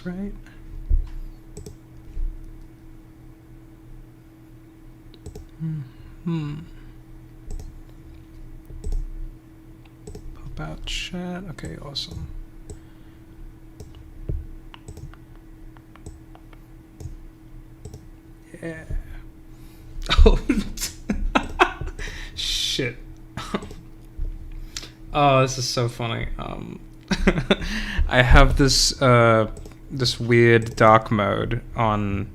this right? Pop out chat. Okay, awesome. Yeah. Oh, shit. Oh, this is so funny. I have this this weird dark mode on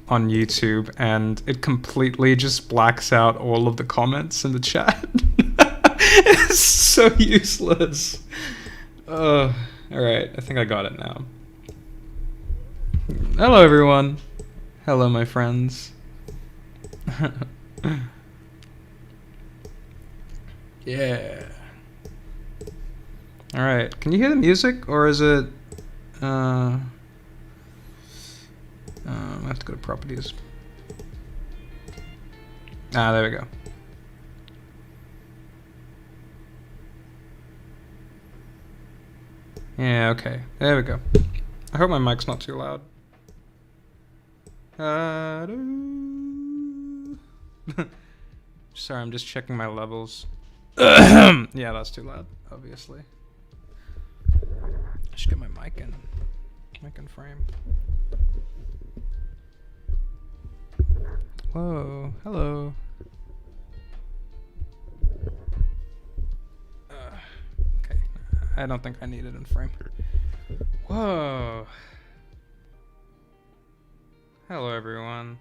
YouTube, and it completely just blacks out all of the comments in the chat. It's so useless. All right, I think I got it now. Hello, everyone. Hello, my friends. Yeah. All right. Can you hear the music, or is it? I have to go to properties. Ah, there we go. Yeah. Okay. There we go. I hope my mic's not too loud. Sorry, I'm just checking my levels. Yeah, that's too loud, obviously. I should get my mic in frame. Whoa, hello. Okay, I don't think I need it in frame. Whoa. Hello, everyone.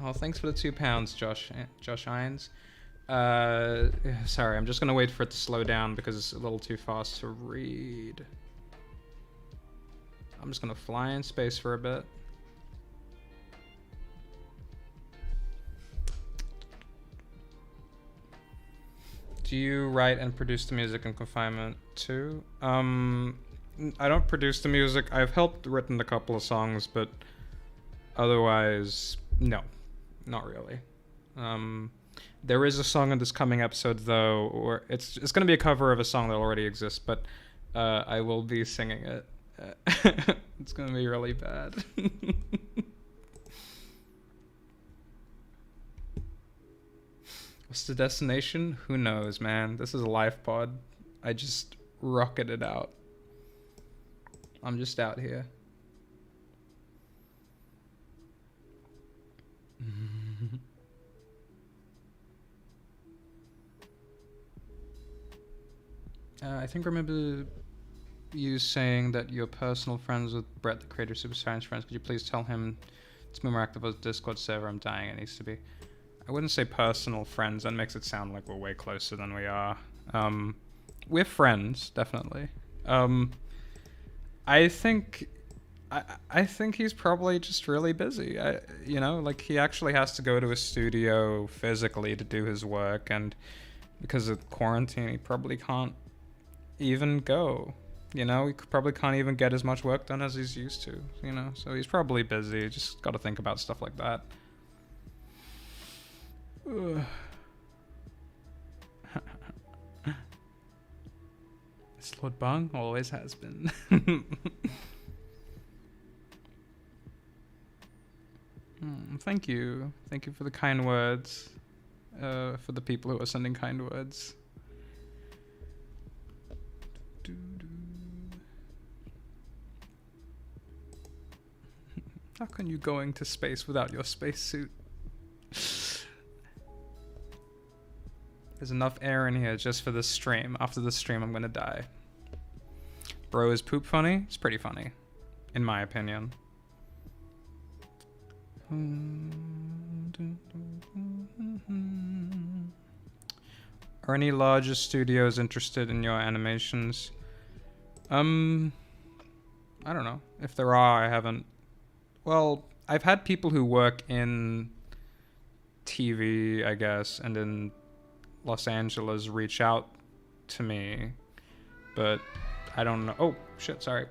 Oh, thanks for the £2, Josh Hines. Sorry, I'm just gonna wait for it to slow down because it's a little too fast to read. I'm just gonna fly in space for a bit. Do you write and produce the music in confinement too? I don't produce the music. I've helped written a couple of songs, but otherwise, no, not really. There is a song in this coming episode though, or it's gonna be a cover of a song that already exists, but I will be singing it. It's gonna be really bad. What's the destination? Who knows, man? This is a life pod. I just rocketed out. I'm just out here. I think I remember you saying that you're personal friends with Brett, the creator of Super Science Friends. Could you please tell him to be more active on the Discord server? I'm dying. It needs to be. I wouldn't say personal friends. That makes it sound like we're way closer than we are. We're friends, definitely. I think he's probably just really busy. Like he actually has to go to a studio physically to do his work, and because of quarantine, he probably can't even go. He probably can't even get as much work done as he's used to. So he's probably busy. Just got to think about stuff like that. It's Lord Bung, always has been. Thank you for the kind words. For the people who are sending kind words. How can you go into space without your spacesuit? There's enough air in here just for this stream. After this stream, I'm gonna die. Bro, is poop funny? It's pretty funny, in my opinion. Are any larger studios interested in your animations? I don't know. If there are, I haven't. Well, I've had people who work in TV, I guess, and in Los Angeles reach out to me, but I don't know. Oh, shit, sorry.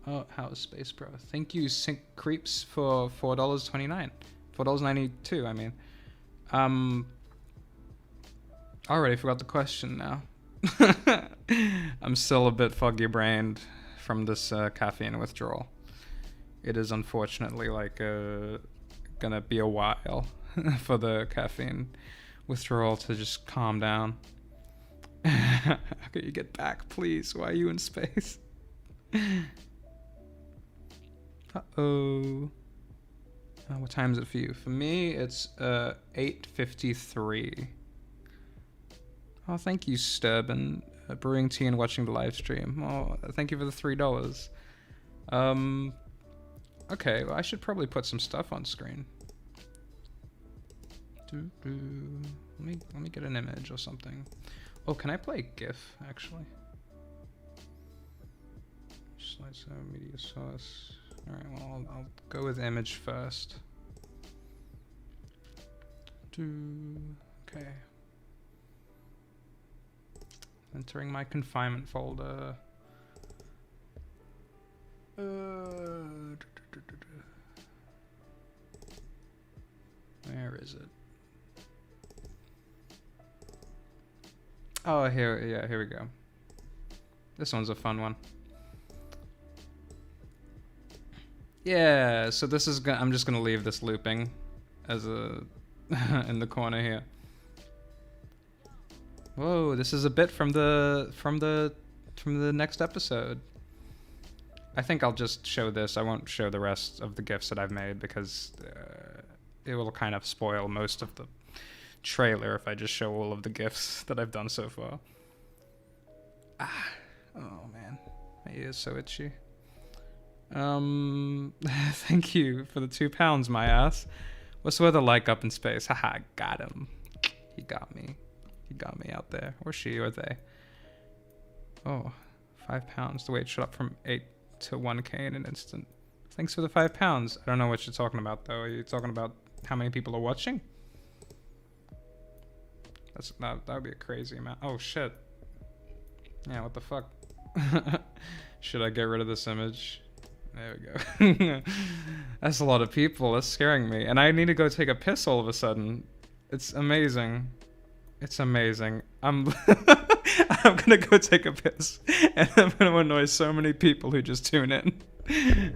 Oh, how's Space Bro? Thank you, Sync Creeps, for $4.29. $4.92, I mean. Already forgot the question now. I'm still a bit foggy brained from this caffeine withdrawal. It is unfortunately like gonna be a while for the caffeine withdrawal to just calm down. How can you get back, please? Why are you in space? Uh-oh. What time is it for you? For me, it's 8:53. Oh, thank you, Sturban. Brewing tea and watching the live stream. Oh, thank you for the $3. Okay, well, I should probably put some stuff on screen. Let me get an image or something. Oh, can I play GIF, actually? Slideshow, media source. Alright, well, I'll go with image first. Okay. Entering my confinement folder. Where is it? Oh, here we go. This one's a fun one. Yeah, so this is I'm just gonna leave this looping as a in the corner here. Whoa, this is a bit from the next episode. I think I'll just show this. I won't show the rest of the GIFs that I've made because it will kind of spoil most of the trailer if I just show all of the GIFs that I've done so far. Oh man, my ear's so itchy. Thank you for the £2, my ass. What's the weather like up in space? Haha, got him. He got me. He got me out there. Or she, or they. Oh, £5. The weight shot up from 8 to 1K in an instant. Thanks for the £5. I don't know what you're talking about, though. Are you talking about how many people are watching? That would be a crazy amount. Oh, shit. Yeah, what the fuck? Should I get rid of this image? There we go. That's a lot of people. That's scaring me. And I need to go take a piss all of a sudden. It's amazing. It's amazing. I'm gonna go take a piss. And I'm gonna annoy so many people who just tune in.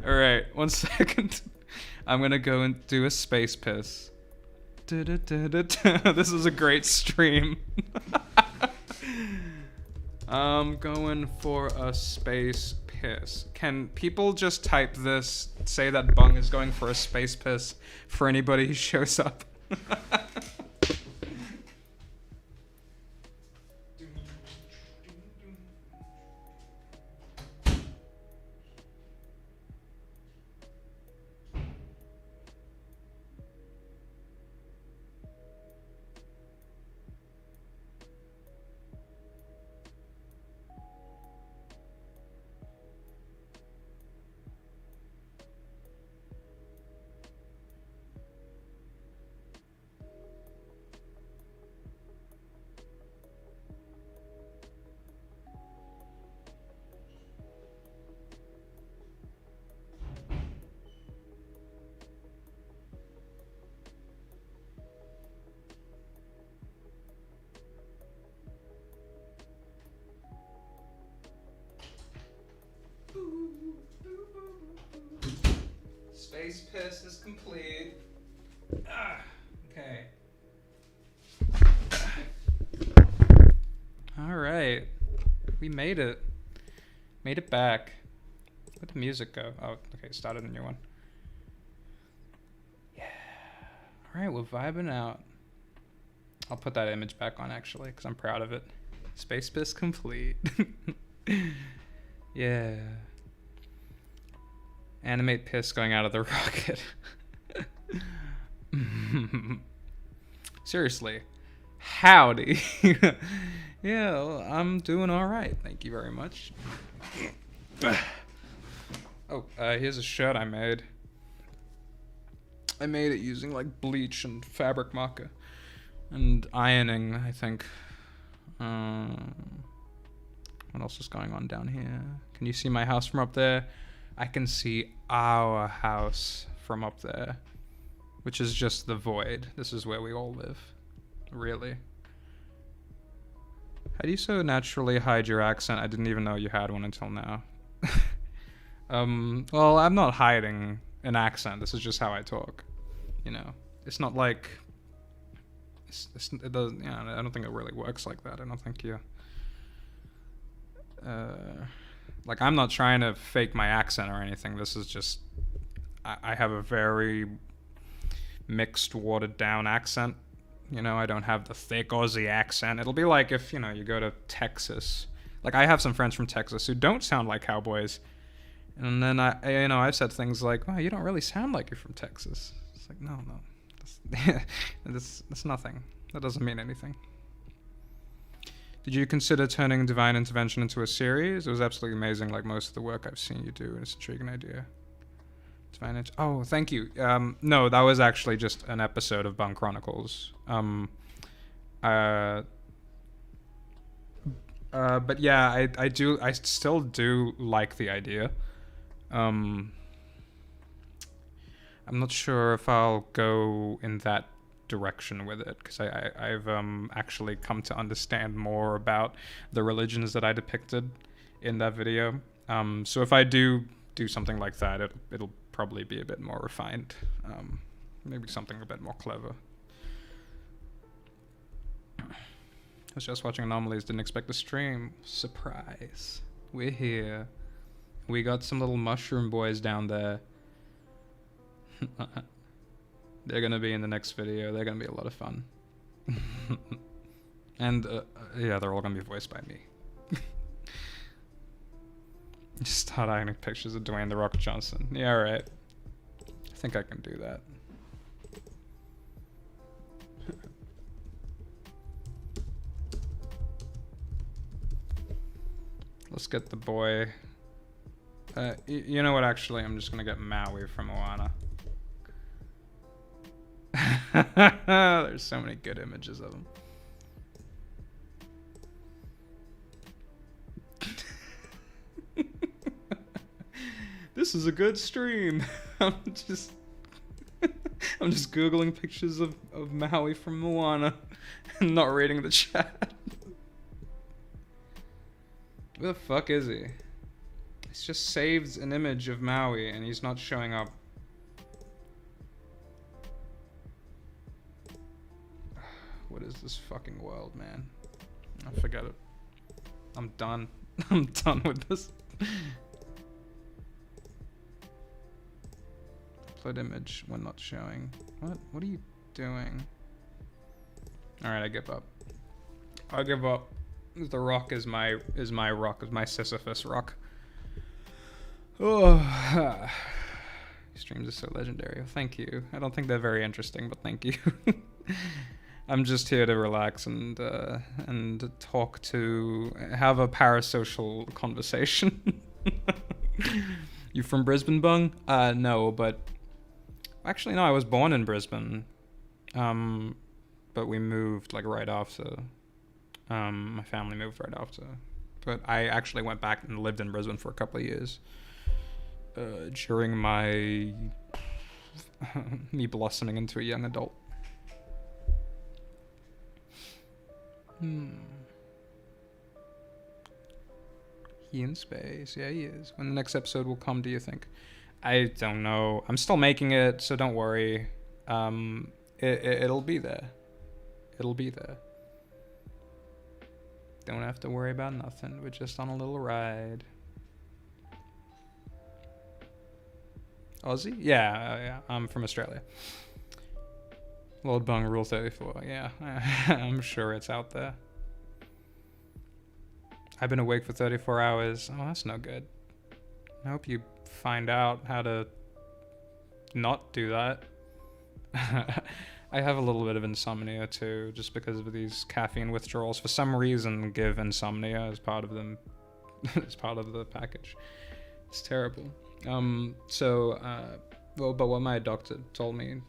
Alright, 1 second. I'm gonna go and do a space piss. This is a great stream. I'm going for a space piss. Can people just type this, say that Bung is going for a space piss for anybody who shows up? Space piss is complete. Okay. All right. We made it. Made it back. Where'd the music go? Oh, okay. Started a new one. Yeah. All right. We're vibing out. I'll put that image back on actually because I'm proud of it. Space piss complete. Yeah. Animate piss going out of the rocket. Seriously. Howdy. Yeah, well, I'm doing all right. Thank you very much. Oh, here's a shirt I made. I made it using like bleach and fabric marker and ironing, I think. What else is going on down here? Can you see my house from up there? I can see our house from up there, which is just the void. This is where we all live, really. How do you so naturally hide your accent? I didn't even know you had one until now. Well, I'm not hiding an accent. This is just how I talk. You know, it's not like it doesn't. Yeah, I don't think it really works like that. I don't think you. Like, I'm not trying to fake my accent or anything. This is just I have a very mixed, watered down accent. You know, I don't have the thick Aussie accent. It'll be like if, you know, you go to Texas. Like, I have some friends from Texas who don't sound like cowboys. And then I've said things like, "Wow, you don't really sound like you're from Texas." It's like, no. That's nothing. That doesn't mean anything. Did you consider turning Divine Intervention into a series? It was absolutely amazing, like most of the work I've seen you do. It's an intriguing idea. Oh, thank you. No, that was actually just an episode of Bung Chronicles. But yeah, I still do like the idea. I'm not sure if I'll go in that direction with it, because I've actually come to understand more about the religions that I depicted in that video. So if I do something like that, it'll probably be a bit more refined. Maybe something a bit more clever. I was just watching Anomalies, didn't expect the stream. Surprise. We're here. We got some little mushroom boys down there. They're gonna be in the next video. They're gonna be a lot of fun. And yeah, they're all gonna be voiced by me. Just start adding pictures of Dwayne The Rock Johnson. Yeah, alright. I think I can do that. Let's get the boy. You know what, actually, I'm just gonna get Maui from Moana. There's so many good images of him. This is a good stream. I'm just Googling pictures of Maui from Moana and not reading the chat. Where the fuck is he? It's just saved an image of Maui and he's not showing up. What is this fucking world, man? I forget it. I'm done. I'm done with this. Upload image when not showing. What are you doing? Alright, I give up. I give up. The rock is my rock, is my Sisyphus rock. Oh, streams are so legendary. Well, thank you. I don't think they're very interesting, but thank you. I'm just here to relax and talk to have a parasocial conversation. You from Brisbane, Bung? No, but actually no, I was born in Brisbane. But we moved like right after. My family moved right after. But I actually went back and lived in Brisbane for a couple of years. During my me blossoming into a young adult. He in space. Yeah, he is. When the next episode will come, do you think? I don't know. I'm still making it, so don't worry. It'll be there. It'll be there. Don't have to worry about nothing. We're just on a little ride. Aussie? Yeah, I'm from Australia. Lord Bung Rule 34. Yeah, I'm sure it's out there. I've been awake for 34 hours. Oh, that's no good. I hope you find out how to not do that. I have a little bit of insomnia too, just because of these caffeine withdrawals. For some reason, give insomnia as part of them, as part of the package. It's terrible. Well, but what my doctor told me,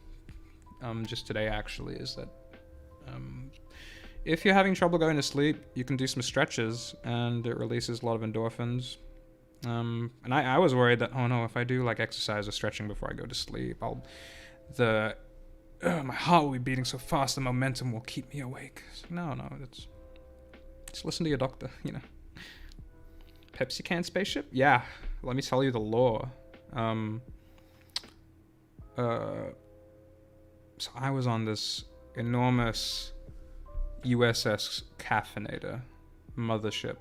just today actually, is that, if you're having trouble going to sleep, you can do some stretches, and it releases a lot of endorphins. And I was worried that, oh no, if I do like exercise or stretching before I go to sleep, my heart will be beating so fast, the momentum will keep me awake. So no, it's Just listen to your doctor, you know. Pepsi can spaceship? Yeah. Let me tell you the lore. So I was on this enormous USS Caffeinator mothership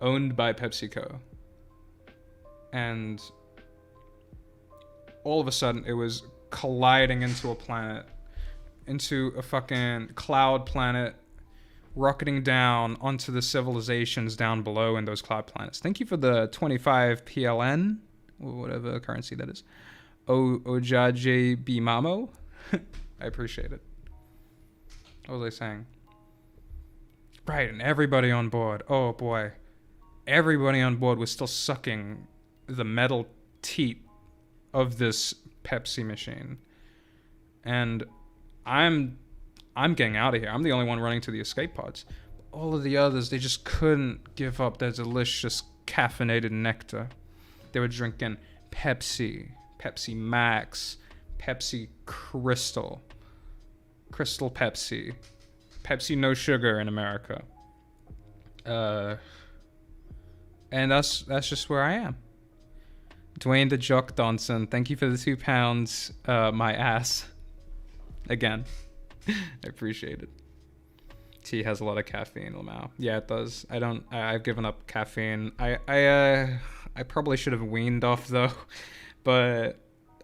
owned by PepsiCo. And all of a sudden it was colliding into a planet, into a fucking cloud planet, rocketing down onto the civilizations down below in those cloud planets. Thank you for the 25 PLN, or whatever currency that is. Ojaje Bimamo. I appreciate it. What was I saying? Right, and everybody on board. Oh boy. Everybody on board was still sucking the metal teat of this Pepsi machine. And I'm getting out of here. I'm the only one running to the escape pods. All of the others, they just couldn't give up their delicious caffeinated nectar. They were drinking Pepsi, Pepsi Max, Pepsi Crystal, Crystal Pepsi, Pepsi no sugar in America. And that's just where I am. Dwayne the Jock Donson, thank you for the £2. My ass. Again. I appreciate it. Tea has a lot of caffeine, Lamau. Yeah, it does. I've given up caffeine. I probably should have weaned off though, but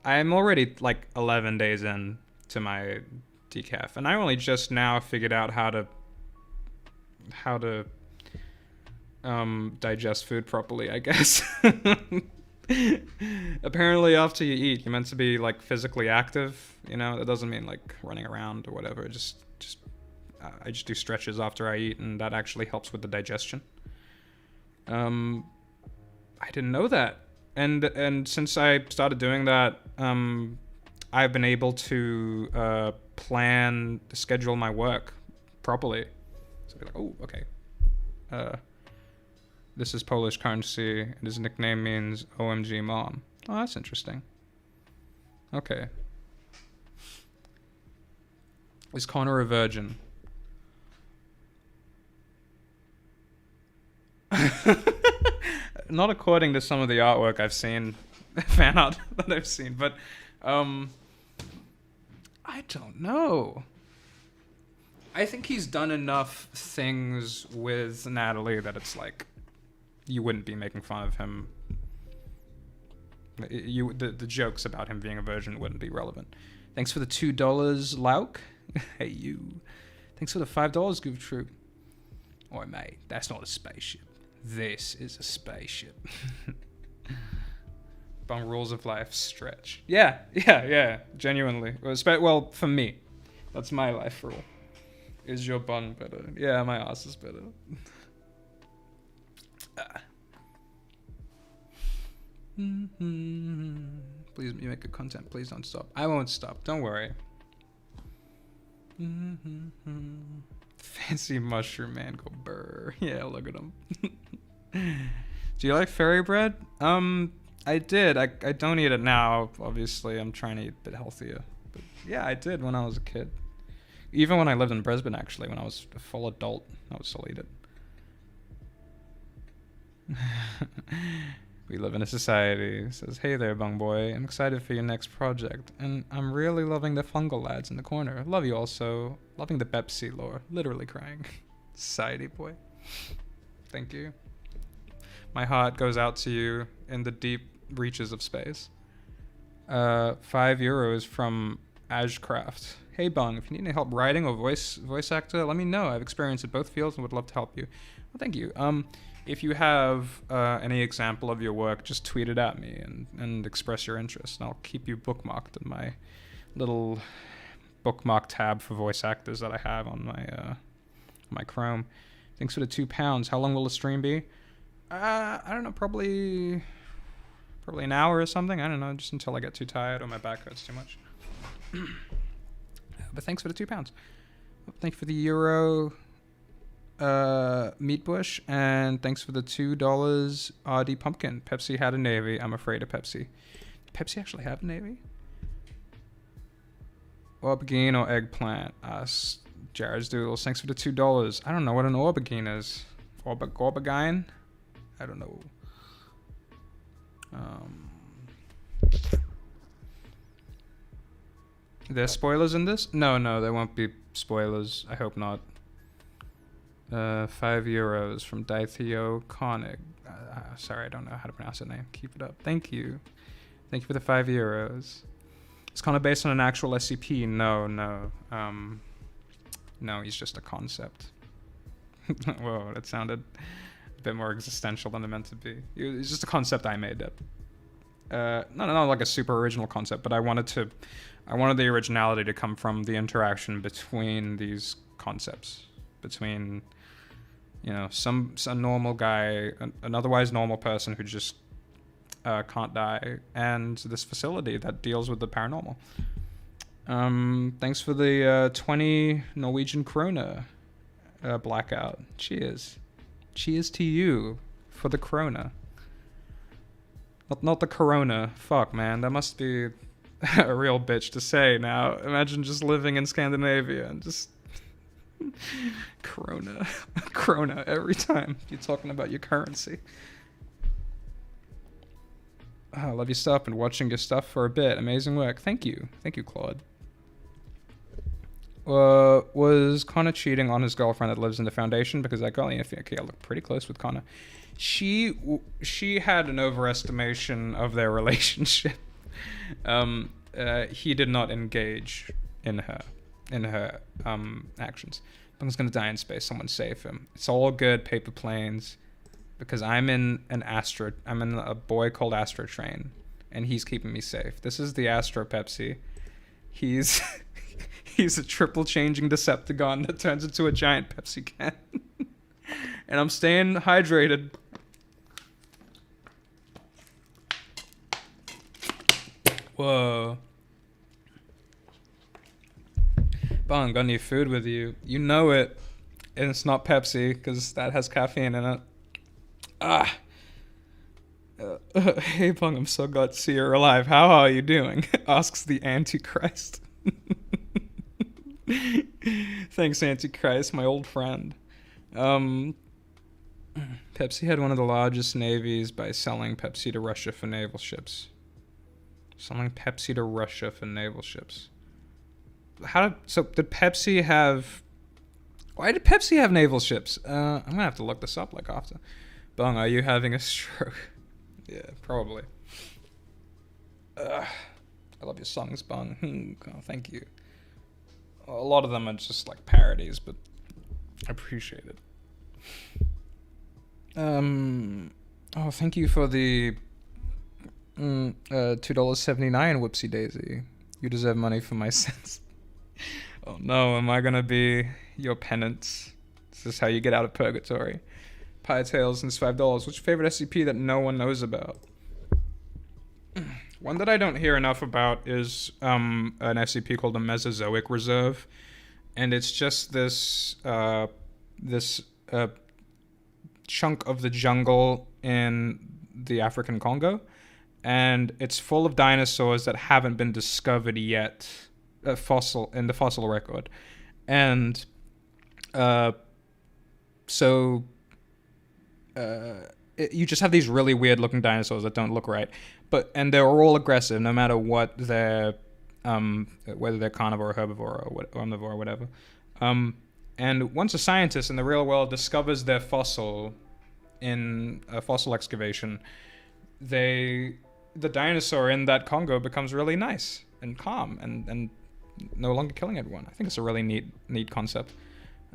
I'm already like 11 days in to my decaf, and I only just now figured out how to digest food properly, I guess. Apparently after you eat, you're meant to be like physically active, you know. That doesn't mean like running around or whatever. I just do stretches after I eat, and that actually helps with the digestion. I didn't know that, and since I started doing that, I've been able to schedule my work properly. So be like, oh, okay. This is Polish currency, and his nickname means OMG Mom. Oh, that's interesting. Okay. Is Connor a virgin? Not according to some of the artwork I've seen, fan art that I've seen, but I don't know. I think he's done enough things with Natalie that it's like, you wouldn't be making fun of him. The jokes about him being a virgin wouldn't be relevant. Thanks for the $2, Lauk. Hey, you. Thanks for the $5, Goof Troop. Oi, mate, that's not a spaceship. This is a spaceship. Bung rules of life stretch. Yeah. Genuinely. Well, for me, that's my life rule. Is your bun better? Yeah, my ass is better. Please, you make good content. Please don't stop. I won't stop. Don't worry. Fancy mushroom man, go burr. Yeah, look at him. Do you like fairy bread? I did. I don't eat it now. Obviously, I'm trying to eat a bit healthier. But yeah, I did when I was a kid. Even when I lived in Brisbane, actually, when I was a full adult, I would still eat it. We live in a society. It says, hey there, bung boy. I'm excited for your next project. And I'm really loving the fungal lads in the corner. Love you also. Loving the Pepsi lore. Literally crying. Society boy. Thank you. My heart goes out to you in the deep reaches of space. €5 from Ashcraft. Hey bung, if you need any help writing or voice actor, let me know. I've experience in both fields and would love to help you. Well, thank you. If you have any example of your work, just tweet it at me and express your interest, and I'll keep you bookmarked in my little bookmark tab for voice actors that I have on my Chrome. Thanks for the £2. How long will the stream be? I don't know, probably an hour or something. I don't know, just until I get too tired or my back hurts too much. But thanks for the £2. Thank you for the euro. Meat Bush, and thanks for the $2 RD Pumpkin. Pepsi had a navy. I'm afraid of Pepsi. Pepsi actually have a navy? Aubergine or eggplant? Jared's Doodles, thanks for the $2. I don't know what an aubergine is. Aubergine? I don't know. There's spoilers in this? No, there won't be spoilers. I hope not. €5 from Ditheo Koenig. Sorry, I don't know how to pronounce that name. Keep it up. Thank you. Thank you for the €5. It's kind of based on an actual SCP. No. No, he's just a concept. Whoa, that sounded a bit more existential than it meant to be. It's just a concept I made up. Not like a super original concept, but I wanted the originality to come from the interaction between these concepts, between, you know, some normal guy, an otherwise normal person who just can't die, and this facility that deals with the paranormal. Thanks for the 20 Norwegian krona blackout. Cheers to you for the krona. Not the corona. Fuck, man, that must be a real bitch to say now. Imagine just living in Scandinavia and just Krona every time you're talking about your currency. I love your stuff and watching your stuff for a bit. Amazing work. Thank you, Claude. Was Connor cheating on his girlfriend that lives in the Foundation? Because that girl, okay, I look pretty close with Connor. She had an overestimation of their relationship. He did not engage in her actions. Bung's gonna die in space. Someone save him. It's all good, paper planes, because I'm in a boy called Astro Train, and he's keeping me safe. This is the Astro Pepsi. He's a triple changing Decepticon that turns into a giant Pepsi can. And I'm staying hydrated. Whoa. Bung, got any food with you? You know it. And it's not Pepsi, because that has caffeine in it. Hey Bung, I'm so glad to see you're alive. How are you doing? Asks the Antichrist. Thanks, Antichrist, my old friend. Pepsi had one of the largest navies by selling Pepsi to Russia for naval ships. Selling Pepsi to Russia for naval ships. Did Pepsi have... Why did Pepsi have naval ships? I'm gonna have to look this up like after. Bung, are you having a stroke? Yeah, probably. I love your songs, Bung. Oh, thank you. A lot of them are just like parodies, but I appreciate it. Oh, thank you for the $2.79, Whoopsie Daisy. You deserve money for my sins. Oh no, am I gonna be your penance? This is how you get out of purgatory. Pie Tails and it's $5. What's your favorite SCP that no one knows about? One that I don't hear enough about is an SCP called the Mesozoic Reserve, and it's just this chunk of the jungle in the African Congo, and it's full of dinosaurs that haven't been discovered yet, in the fossil record, and you just have these really weird looking dinosaurs that don't look right, and they're all aggressive no matter what they're whether they're carnivore or herbivore or omnivore or whatever. And once a scientist in the real world discovers their fossil in a fossil excavation, the dinosaur in that Congo becomes really nice and calm and no longer killing everyone. I think it's a really neat concept.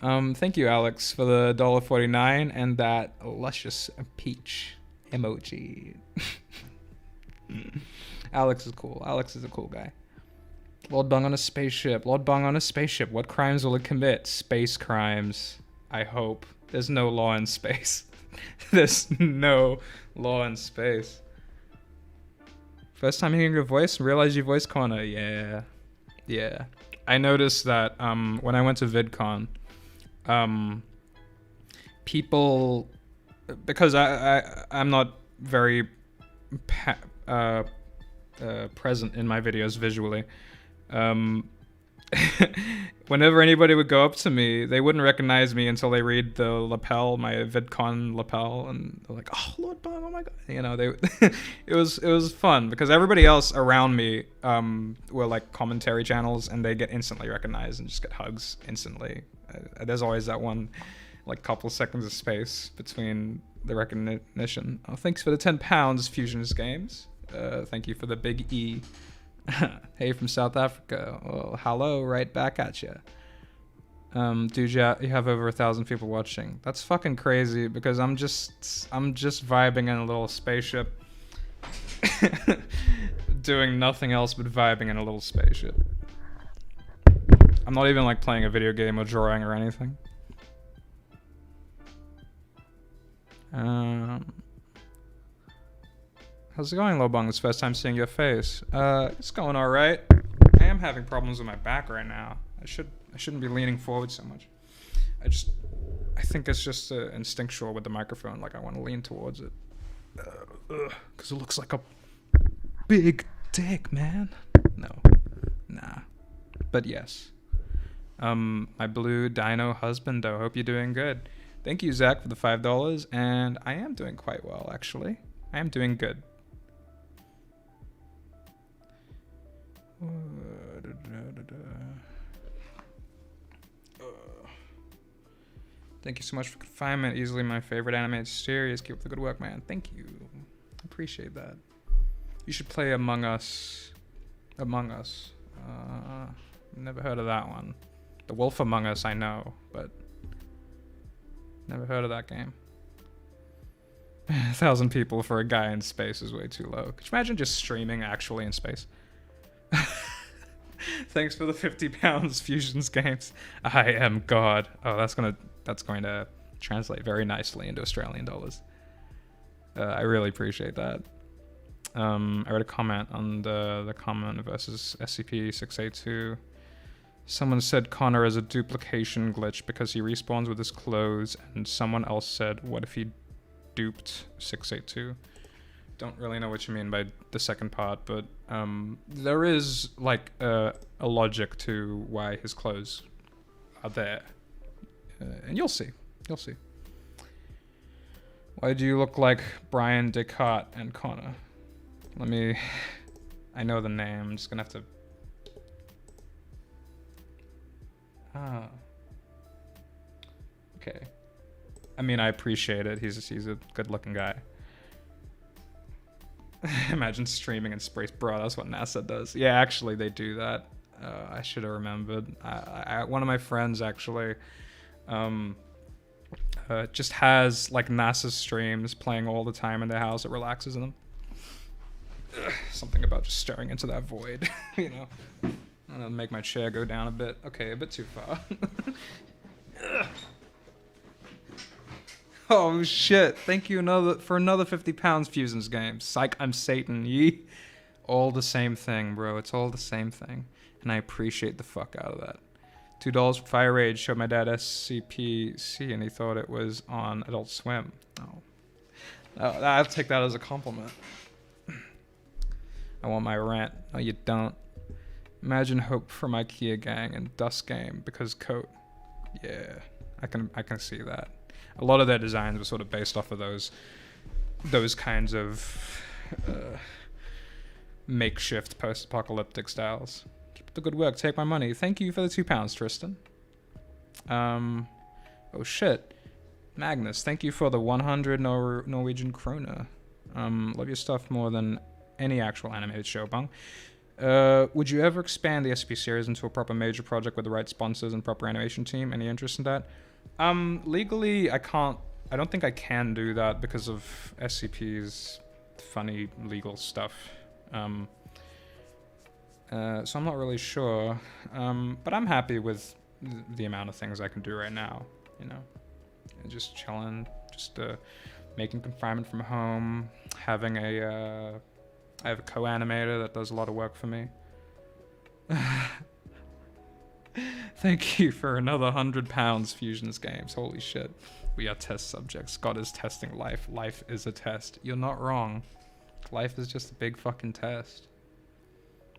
Thank you, Alex, for the $1.49 and that luscious peach emoji. Alex is cool. Alex is a cool guy. Lord Bung on a spaceship. Lord Bung on a spaceship. What crimes will it commit? Space crimes. I hope. There's no law in space. There's no law in space. First time hearing your voice, realize your voice corner. Yeah. I noticed that when I went to VidCon, people, because I'm not very present in my videos visually, whenever anybody would go up to me, they wouldn't recognize me until they read the lapel, my VidCon lapel, and they're like, "Oh, Lord Bong, oh my god!" You know, they it was fun because everybody else around me were like commentary channels, and they get instantly recognized and just get hugs instantly. There's always that one like couple seconds of space between the recognition. Oh, thanks for the £10, Fusions Games. Thank you for the big E. Hey, from South Africa. Well, hello, right back at you. Dude, you have over 1,000 people watching. That's fucking crazy because I'm just vibing in a little spaceship, doing nothing else but vibing in a little spaceship. I'm not even like playing a video game or drawing or anything. How's it going, Lobong? It's the first time seeing your face. It's going all right. I am having problems with my back right now. I shouldn't be leaning forward so much. I think it's just instinctual with the microphone. Like I want to lean towards it, because it looks like a big dick, man. No, nah, but yes. My blue dino husband. I hope you're doing good. Thank you, Zach, for the $5, and I am doing quite well, actually. I am doing good. Thank you so much for confinement. Easily my favorite animated series. Keep up the good work, man. Thank you. Appreciate that. You should play Among Us. Among Us. Never heard of that one. The Wolf Among Us, I know, but never heard of that game. 1,000 people for a guy in space is way too low. Could you imagine just streaming actually in space? Thanks for the £50, Fusions Games. I am God. Oh, that's going to translate very nicely into Australian dollars. I really appreciate that. I read a comment on the comment versus SCP-682. Someone said Connor is a duplication glitch because he respawns with his clothes, and someone else said, what if he duped 682? Don't really know what you mean by the second part, but there is like a logic to why his clothes are there, and you'll see. Why do you look like Brian Descartes and Connor? I know the name. I'm just gonna have to. Okay. I mean, I appreciate it. He's a good-looking guy. Imagine streaming in space, bro. That's what NASA does. Yeah, actually, they do that. I should have remembered. One of my friends actually just has like NASA streams playing all the time in their house. It relaxes them. Something about just staring into that void, you know. I'm gonna make my chair go down a bit. Okay, a bit too far. Oh shit! Thank you for another £50, Fusions Games. Psych, I'm Satan. Ye, all the same thing, bro. It's all the same thing, and I appreciate the fuck out of that. $2 for Fire Rage. Showed my dad SCPC, and he thought it was on Adult Swim. Oh, I'll take that as a compliment. I want my rent. No, you don't. Imagine Hope from IKEA Gang and Dust Game because coat. Yeah, I can see that. A lot of their designs were sort of based off of those kinds of makeshift post-apocalyptic styles. Keep up the good work. Take my money. Thank you for the £2, Tristan. Oh shit, Magnus. Thank you for the 100 Norwegian krona. Love your stuff more than any actual animated show, Bung. Would you ever expand the SCP series into a proper major project with the right sponsors and proper animation team? Any interest in that? Legally, I don't think I can do that because of SCP's funny legal stuff. So I'm not really sure. But I'm happy with the amount of things I can do right now, you know. Just chilling, just making confinement from home, having I have a co-animator that does a lot of work for me. Thank you for another £100, Fusions Games. Holy shit. We are test subjects. God is testing life. Life is a test. You're not wrong. Life is just a big fucking test.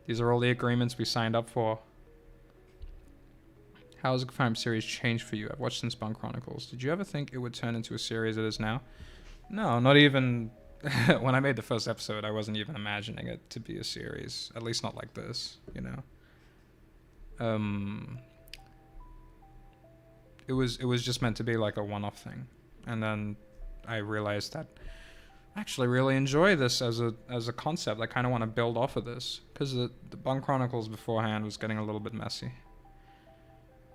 These are all the agreements we signed up for. How has the crime series changed for you? I've watched since Bunk Chronicles. Did you ever think it would turn into a series it is now? No, not even. When I made the first episode, I wasn't even imagining it to be a series. At least not like this, you know. It was just meant to be like a one-off thing, and then I realized that I actually really enjoy this as a concept. I kind of want to build off of this because the Bunk Chronicles beforehand was getting a little bit messy.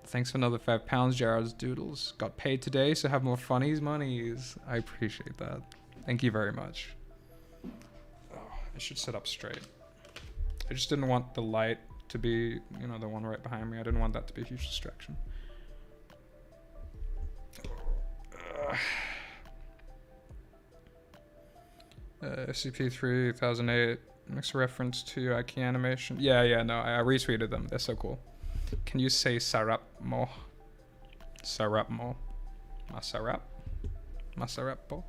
Thanks for another £5, Jared's Doodles. Got paid today, so have more funnies monies. I appreciate that. Thank you very much. Oh, I should sit up straight. I just didn't want the light to be, you know, the one right behind me. I didn't want that to be a huge distraction. SCP-3008 makes a reference to IK animation. Yeah, no, I retweeted them. They're so cool. Can you say Sarap more? Sarap more. Masarap? Masarapo?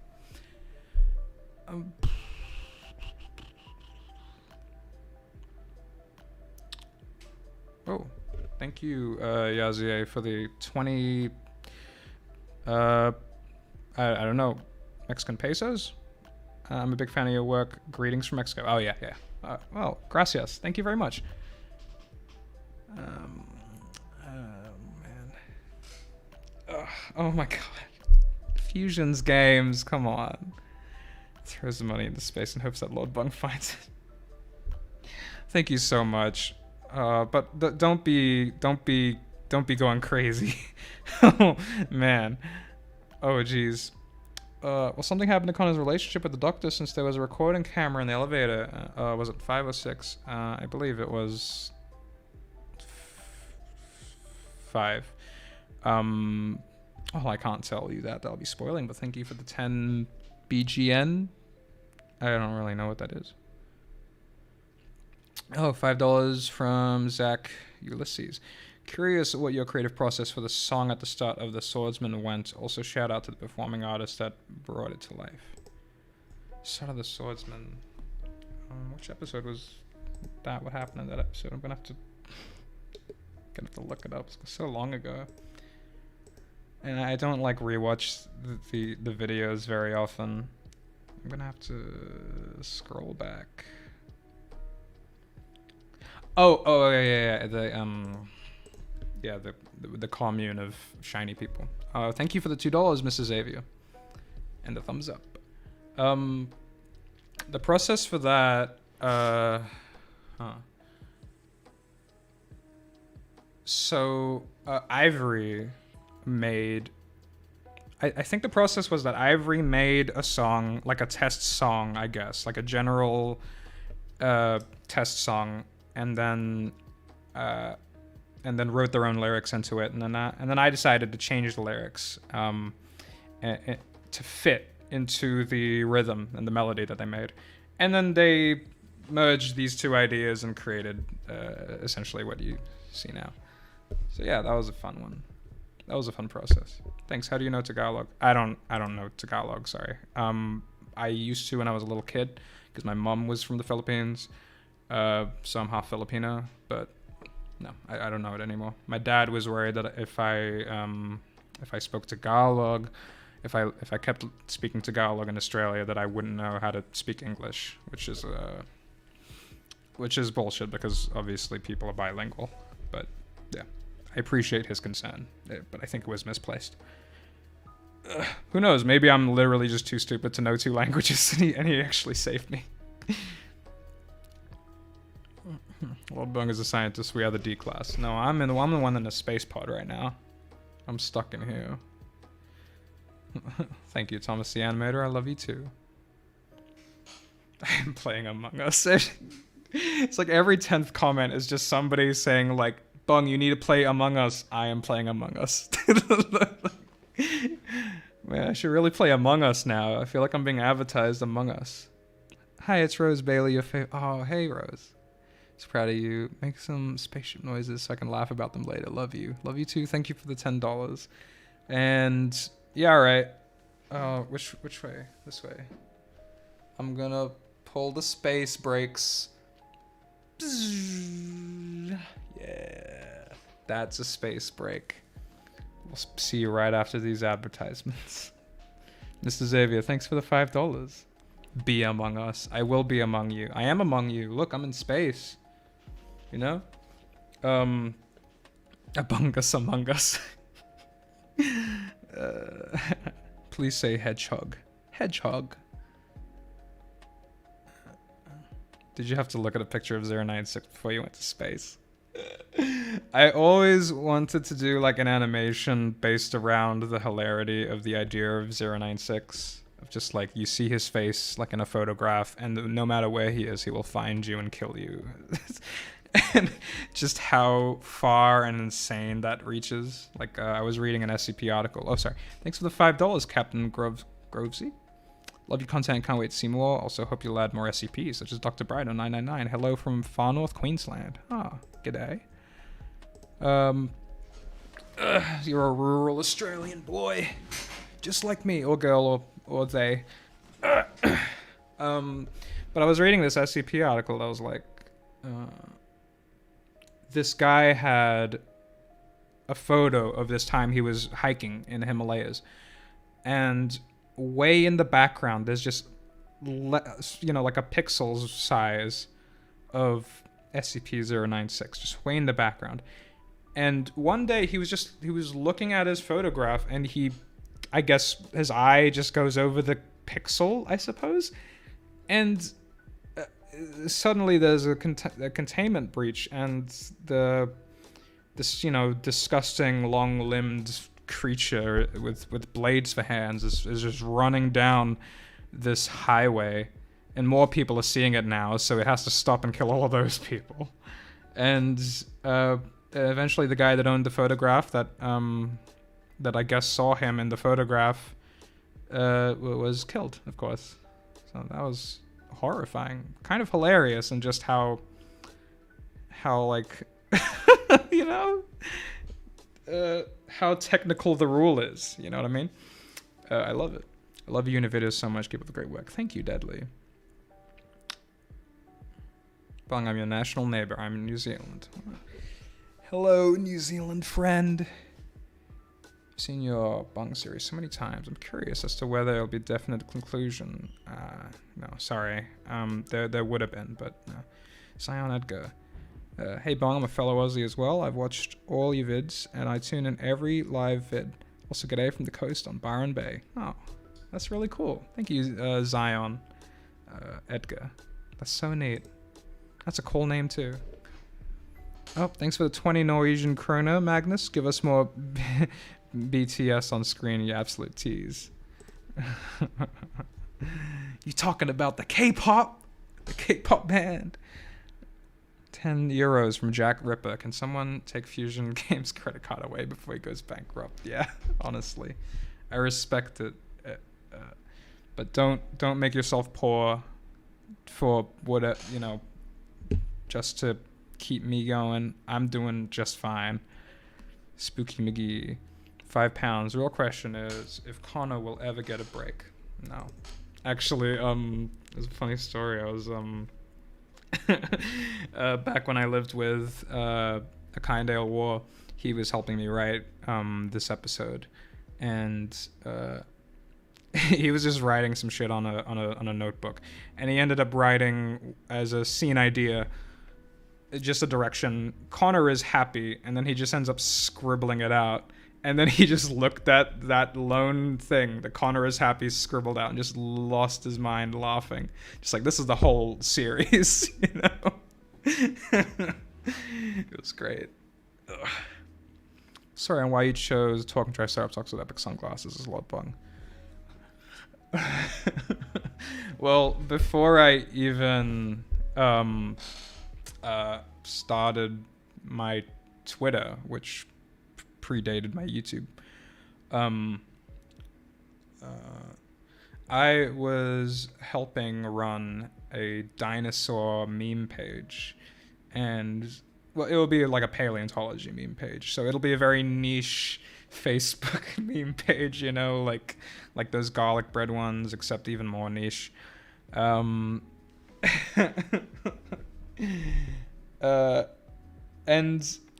Oh, thank you, Yazier, for the 20, I don't know, Mexican pesos? I'm a big fan of your work. Greetings from Mexico. Oh, yeah. Well, gracias. Thank you very much. Man. Oh my god. Fusions games, come on. Throws the money into space and hopes that Lord Bung finds it. Thank you so much. But don't be going crazy. Oh man. Oh jeez. Well, something happened to Connor's relationship with the doctor since there was a recording camera in the elevator. Was it 5 or 6? I believe it was 5. Oh, I can't tell you that. That'll be spoiling, but thank you for the 10 BGN. I don't really know what that is. Oh, $5 from Zach Ulysses. Curious what your creative process for the song at the start of The Swordsman went. Also, shout out to the performing artist that brought it to life. Start of The Swordsman. Which episode was that? What happened in that episode? I'm gonna have to look it up. It's so long ago. And I don't like rewatch the videos very often. I'm gonna have to scroll back. Oh yeah. The commune of shiny people. Thank you for the $2, Mrs. Xavier, and the thumbs up. The process for that. So Ivory made. I think the process was that Ivory made a song, like a test song, I guess, like a general test song, and then wrote their own lyrics into it, and then I decided to change the lyrics to fit into the rhythm and the melody that they made, and then they merged these two ideas and created essentially what you see now. So yeah, that was a fun one. That was a fun process. Thanks. How do you know Tagalog? I don't know Tagalog. Sorry. I used to when I was a little kid because my mom was from the Philippines, so I'm half Filipino, but. No, I don't know it anymore. My dad was worried that if I spoke Tagalog, if I kept speaking Tagalog in Australia, that I wouldn't know how to speak English, which is bullshit because obviously people are bilingual. But yeah, I appreciate his concern, but I think it was misplaced. Who knows? Maybe I'm literally just too stupid to know 2 languages, and he actually saved me. Lord Bung is a scientist. We are the D class. No, I'm the one in the space pod right now. I'm stuck in here. Thank you, Thomas the Animator. I love you too. I am playing Among Us. It's like every 10th comment is just somebody saying like, Bung, you need to play Among Us. I am playing Among Us. Man, I should really play Among Us now. I feel like I'm being advertised Among Us. Hi, it's Rose Bailey, your favorite. Oh, hey, Rose. So proud of you. Make some spaceship noises so I can laugh about them later. Love you. Love you too. Thank you for the $10. And yeah, all right. Which way? This way. I'm gonna pull the space brakes. Yeah. That's a space break. We'll see you right after these advertisements. Mr. Xavier, thanks for the $5. Be among us. I will be among you. I am among you. Look, I'm in space. You know? Among us. Please say hedgehog. Hedgehog. Did you have to look at a picture of 096 before you went to space? I always wanted to do like an animation based around the hilarity of the idea of 096. Of just like you see his face like in a photograph, and no matter where he is, he will find you and kill you. And just how far and insane that reaches. Like I was reading an SCP article. Oh, sorry. Thanks for the $5, Captain Grovesy. Love your content, can't wait to see more. Also hope you'll add more SCPs, such as Dr. Bright on 999. Hello from far north Queensland. Ah, g'day. You're a rural Australian boy. Just like me, or girl, or they. But I was reading this SCP article that was like, this guy had a photo of this time he was hiking in the Himalayas. And way in the background, there's just, like a pixel size of SCP-096, just way in the background. And one day he was looking at his photograph, and I guess his eye just goes over the pixel, I suppose. And suddenly there's a containment breach, and this disgusting long-limbed creature with blades for hands is just running down this highway, and more people are seeing it now, so it has to stop and kill all of those people. And eventually the guy that owned the photograph that I guess saw him in the photograph was killed, of course. So that was horrifying, kind of hilarious, and just how like how technical the rule is, you know what I mean? I love it. I love you and your videos so much. Keep up the great work. Thank you, Deadly. Bong, I'm your national neighbor. I'm in New Zealand. Hello, New Zealand friend. I've seen your Bong series so many times. I'm curious as to whether there'll be a definite conclusion. No, sorry. There would have been, but no. Zion Edgar. Hey Bong, I'm a fellow Aussie as well. I've watched all your vids, and I tune in every live vid. Also, g'day from the coast on Byron Bay. Oh, that's really cool. Thank you, Zion Edgar. That's so neat. That's a cool name too. Oh, thanks for the 20 Norwegian kroner, Magnus. Give us more BTS on screen, you absolute tease. You talking about the K-pop? The K-pop band? 10 euros from Jack Ripper. Can someone take Fusion Games credit card away before he goes bankrupt? Yeah, honestly. I respect it. But don't make yourself poor for what, just to keep me going. I'm doing just fine. Spooky McGee. £5. Real question is if Connor will ever get a break. No. Actually, there's a funny story. I was back when I lived with Akindale War, he was helping me write this episode, and he was just writing some shit on a notebook, and he ended up writing as a scene idea just a direction. Connor is happy, and then he just ends up scribbling it out. And then he just looked at that lone thing, the Connor is happy scribbled out, and just lost his mind laughing. Just like, this is the whole series, It was great. Ugh. Sorry on why you chose Talking Triceratops with epic sunglasses as Lord Bung. Well, before I even started my Twitter, which predated my YouTube, I was helping run a dinosaur meme page, and well, it will be like a paleontology meme page, so it'll be a very niche Facebook meme page, like those garlic bread ones, except even more niche. And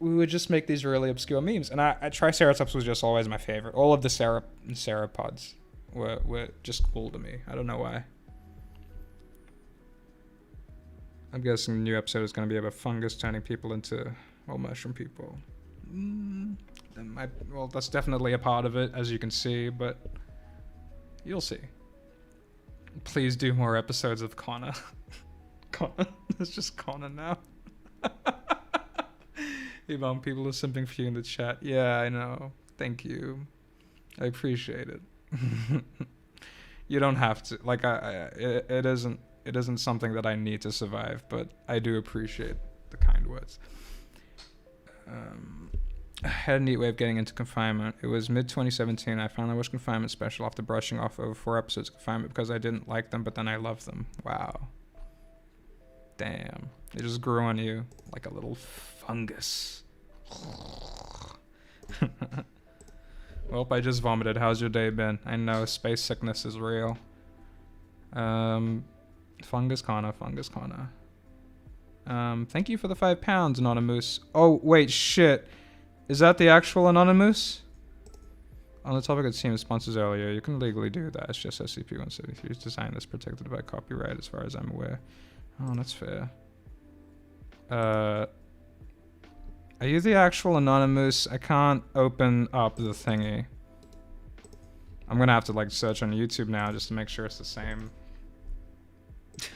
we would just make these really obscure memes. And Triceratops was just always my favorite. All of the Ceropods were just cool to me. I don't know why. I'm guessing the new episode is going to be about fungus turning people into, well, mushroom people. Well, that's definitely a part of it, as you can see, but you'll see. Please do more episodes of Connor. Connor. It's just Connor now. Ebon, people are simping for you in the chat. Yeah, I know. Thank you. I appreciate it. You don't have to. Like, it isn't something that I need to survive, but I do appreciate the kind words. I had a neat way of getting into confinement. It was mid-2017. I finally watched Confinement Special after brushing off over 4 episodes of Confinement because I didn't like them, but then I loved them. Wow. Damn. It just grew on you like a little fungus. Well, I just vomited. How's your day been? I know, space sickness is real. Fungus Connor. Thank you for the £5, Anonymous. Oh, wait, shit. Is that the actual Anonymous? On the topic of team sponsors earlier, you can legally do that. It's just SCP-173's design that's protected by copyright as far as I'm aware. Oh, that's fair. Are you the actual Anonymous? I can't open up the thingy. I'm gonna have to like search on YouTube now just to make sure it's the same.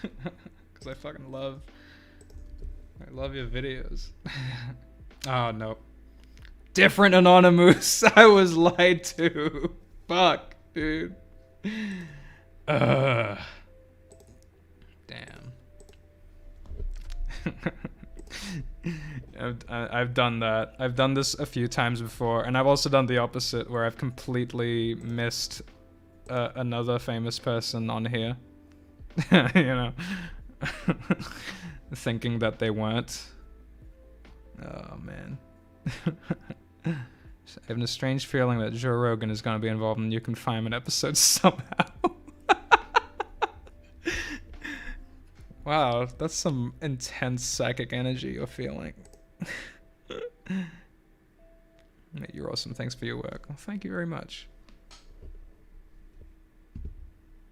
Because I fucking love your videos. Oh, no. Different Anonymous. I was lied to. Fuck, dude. Damn. I've done that. I've done this a few times before, and I've also done the opposite, where I've completely missed another famous person on here. You know, thinking that they weren't. Oh man. Having a strange feeling that Joe Rogan is going to be involved in new confinement episodes somehow. Wow, that's some intense psychic energy you're feeling. You're awesome. Thanks for your work. Well, thank you very much.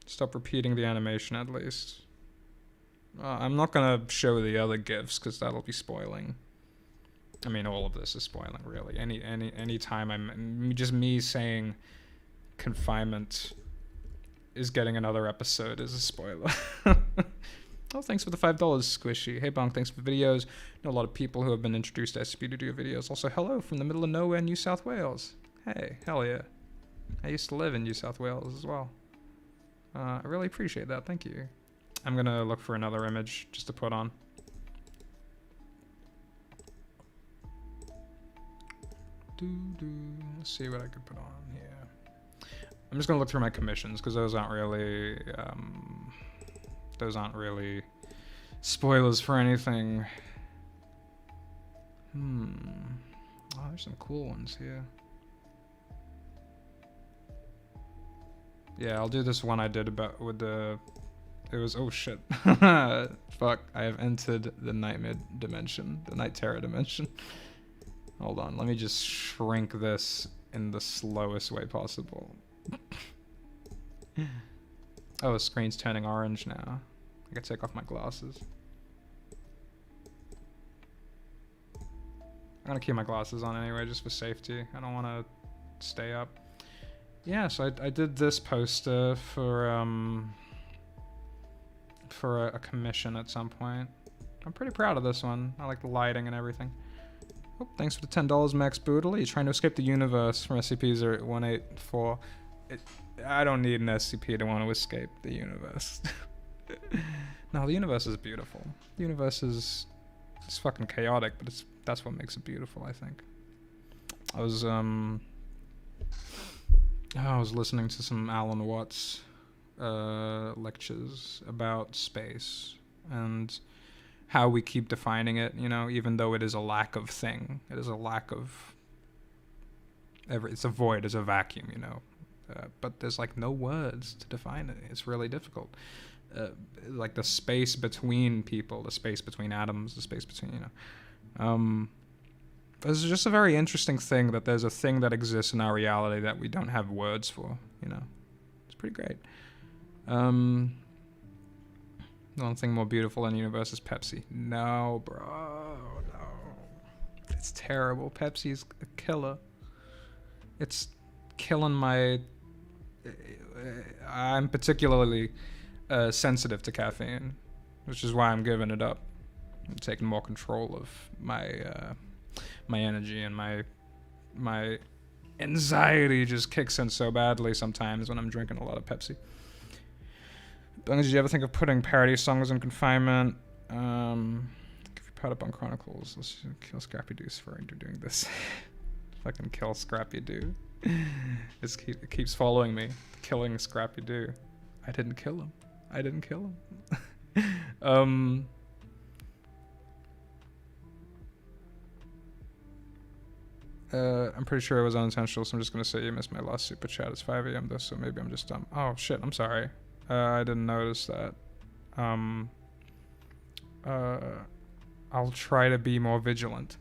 Stop repeating the animation at least. I'm not gonna show the other GIFs because that'll be spoiling. I mean, all of this is spoiling, really. Any time I'm just me saying confinement is getting another episode is a spoiler. Oh, thanks for the $5, Squishy. Hey, Bonk, thanks for the videos. Know a lot of people who have been introduced to SCP to do videos. Also, hello from the middle of nowhere, New South Wales. Hey, hell yeah. I used to live in New South Wales as well. I really appreciate that. Thank you. I'm gonna look for another image just to put on. Let's see what I could put on here. I'm just gonna look through my commissions because those aren't really spoilers for anything. Oh, there's some cool ones here. Yeah, I'll do this one I did about with the. It was oh shit. Fuck! I have entered the nightmare dimension, the night terror dimension. Hold on, let me just shrink this in the slowest way possible. Oh, the screen's turning orange now. I gotta take off my glasses. I'm gonna keep my glasses on anyway, just for safety. I don't want to stay up. Yeah, so I did this poster for a commission at some point. I'm pretty proud of this one. I like the lighting and everything. Oh, thanks for the $10, Max Boodle. Are you trying to escape the universe from SCP-0184? I don't need an SCP to want to escape the universe. No, the universe is beautiful. The universe is it's fucking chaotic, but that's what makes it beautiful, I think. I was listening to some Alan Watts lectures about space and how we keep defining it, you know, even though it is a lack of thing. It is a lack of it's a void, it's a vacuum, you know. But there's like no words to define it. It's really difficult. Like the space between people, the space between atoms, the space between, you know. It's just a very interesting thing that there's a thing that exists in our reality that we don't have words for, you know. It's pretty great. The one thing more beautiful in the universe is Pepsi. No, bro, no. It's terrible. Pepsi's a killer. It's killing my... I'm particularly sensitive to caffeine, which is why I'm giving it up. I'm taking more control of my energy, and my anxiety just kicks in so badly sometimes when I'm drinking a lot of Pepsi. Did you ever think of putting parody songs in confinement? If you're part of Bunk Chronicles, let's kill Scrappy Doo for doing this. Fucking kill Scrappy Doo. It keeps following me. Killing Scrappy Doo. I didn't kill him. I'm pretty sure it was unintentional, so I'm just gonna say you missed my last super chat. It's 5 a.m. though, so maybe I'm just dumb. Oh shit, I'm sorry. I didn't notice that. I'll try to be more vigilant.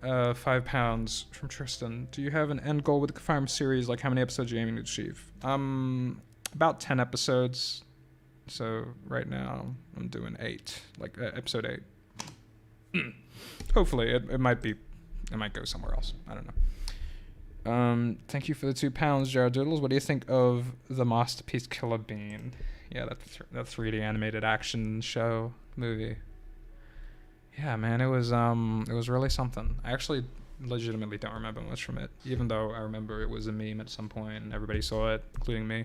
£5 from Tristan. Do you have an end goal with the Confinement series? Like, how many episodes are you aiming to achieve? About 10 episodes. So right now I'm doing 8, like episode 8. Hopefully it might go somewhere else. I don't know. Thank you for the £2, Jared Doodles. What do you think of the masterpiece Killer Bean? Yeah, that 3D animated action show movie. Yeah, man, it was really something. I actually legitimately don't remember much from it, even though I remember it was a meme at some point and everybody saw it, including me.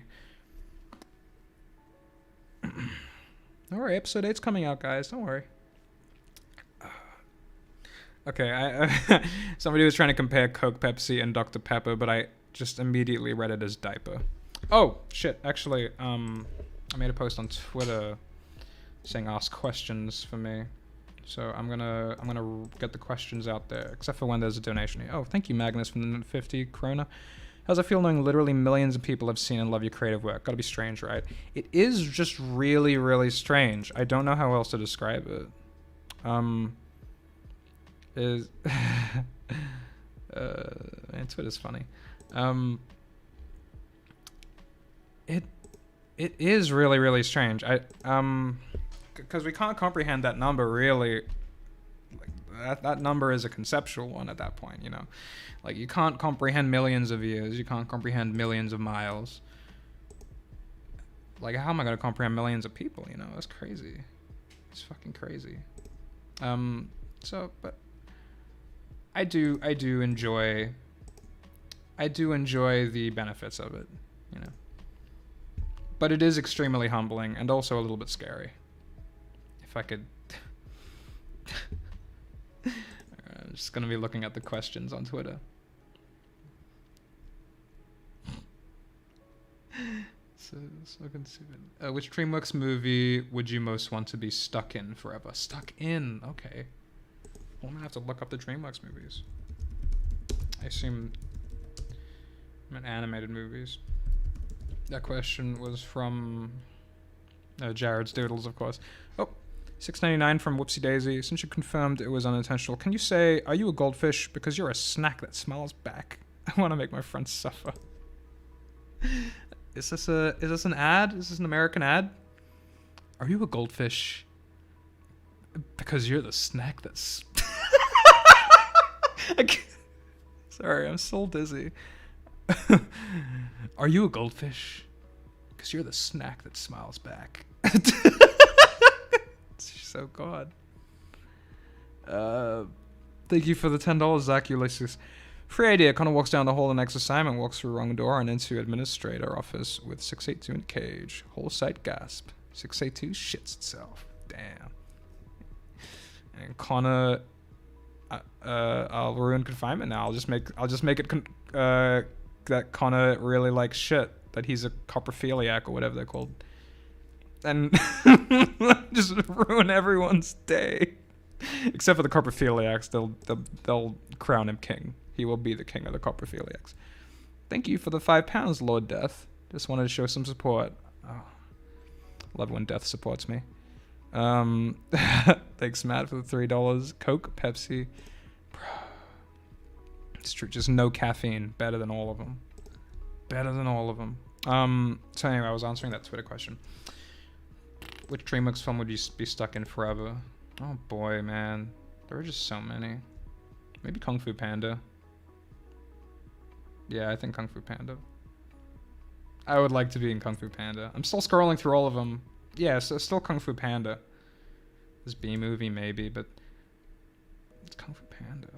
Don't worry, episode 8's coming out, guys. Don't worry. Okay, somebody was trying to compare Coke, Pepsi, and Dr. Pepper, but I just immediately read it as diaper. Oh, shit, actually, I made a post on Twitter saying ask questions for me. So I'm gonna get the questions out there, except for when there's a donation here. Oh, thank you, Magnus, from the 50 krona. How's it feel knowing literally millions of people have seen and love your creative work? Gotta be strange, right? It is just really, really strange. I don't know how else to describe it. Man, Twitter's funny. It is really, really strange. Because we can't comprehend that number really. Like, that number is a conceptual one at that point, you know. Like, you can't comprehend millions of years. You can't comprehend millions of miles. Like, how am I going to comprehend millions of people, you know? That's crazy. It's fucking crazy. But I do enjoy the benefits of it, you know. But it is extremely humbling and also a little bit scary. If I could... I'm just going to be looking at the questions on Twitter. Which DreamWorks movie would you most want to be stuck in forever? Stuck in? Okay. Well, I'm going to have to look up the DreamWorks movies. I assume... I meant animated movies. That question was from... Jared's Doodles, of course. Oh, $6.99 from Whoopsie Daisy. Since you confirmed it was unintentional, can you say, are you a goldfish? Because you're a snack that smiles back. I want to make my friends suffer. Is this an ad? Is this an American ad? Are you a goldfish? Because you're the snack that's... Sorry, I'm so dizzy. Are you a goldfish? Because you're the snack that smiles back. So God. Thank you for the $10, Zach Ulysses. Free idea. Connor walks down the hall the next assignment, walks through the wrong door and into administrator office with 682 in cage. Whole site gasp. 682 shits itself. Damn. And Connor, I'll ruin confinement now. I'll just make it that Connor really likes shit. That he's a coprophiliac or whatever they're called. And just ruin everyone's day. Except for the coprophiliacs, they'll crown him king. He will be the king of the coprophiliacs. Thank you for the £5, Lord Death. Just wanted to show some support. Oh, love when Death supports me. Thanks, Matt, for the $3. Coke, Pepsi. Bro, It's true. Just no caffeine. Better than all of them. Better than all of them. So anyway, I was answering that Twitter question. Which DreamWorks film would you be stuck in forever? Oh boy, man. There are just so many. Maybe Kung Fu Panda. Yeah, I think Kung Fu Panda. I would like to be in Kung Fu Panda. I'm still scrolling through all of them. Yeah, so still Kung Fu Panda. This B-movie maybe, but it's Kung Fu Panda though.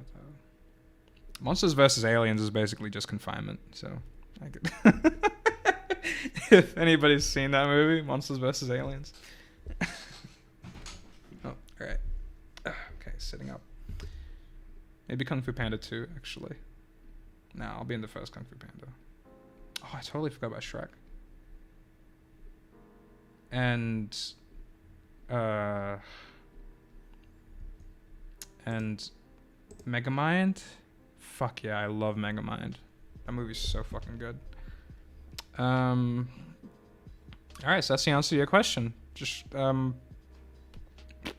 Monsters vs. Aliens is basically just confinement, so I could if anybody's seen that movie, Monsters vs. Aliens. Oh, alright. Okay, sitting up. Maybe Kung Fu Panda 2, actually. No, I'll be in the first Kung Fu Panda. Oh, I totally forgot about Shrek. And Megamind? Fuck yeah, I love Megamind. That movie's so fucking good. Alright, so that's the answer to your question. Just,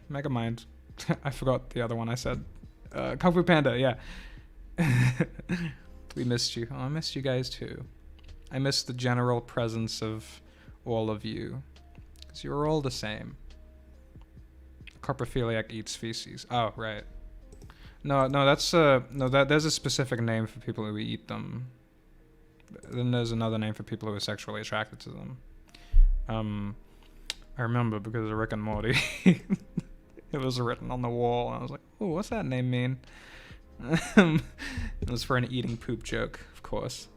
Megamind. I forgot the other one I said. Kung Fu Panda, yeah. We missed you. Oh, I missed you guys too. I missed the general presence of all of you. Because you're all the same. Coprophiliac eats feces. Oh, right. No, that's there's a specific name for people who eat them. Then there's another name for people who are sexually attracted to them. I remember because of Rick and Morty. It was written on the wall, and I was like, "Oh, what's that name mean?" It was for an eating poop joke, of course.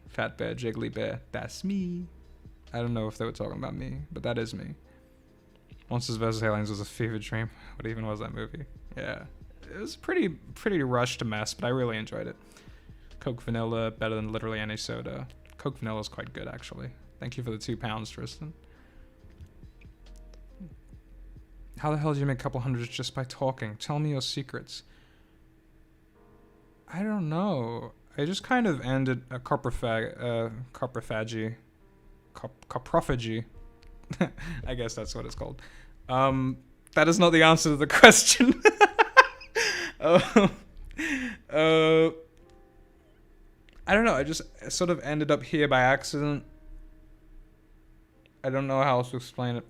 Fat Bear, Jiggly Bear, that's me. I don't know if they were talking about me, but that is me. Monsters vs. Aliens was a fever dream. What even was that movie? Yeah, it was pretty rushed mess, but I really enjoyed it. Coke Vanilla, better than literally any soda. Coke Vanilla is quite good, actually. Thank you for the £2, Tristan. How the hell did you make a couple hundreds just by talking? Tell me your secrets. I don't know. I just kind of ended a coprophagy. I guess that's what it's called. That is not the answer to the question. I don't know. I just sort of ended up here by accident. I don't know how else to explain it.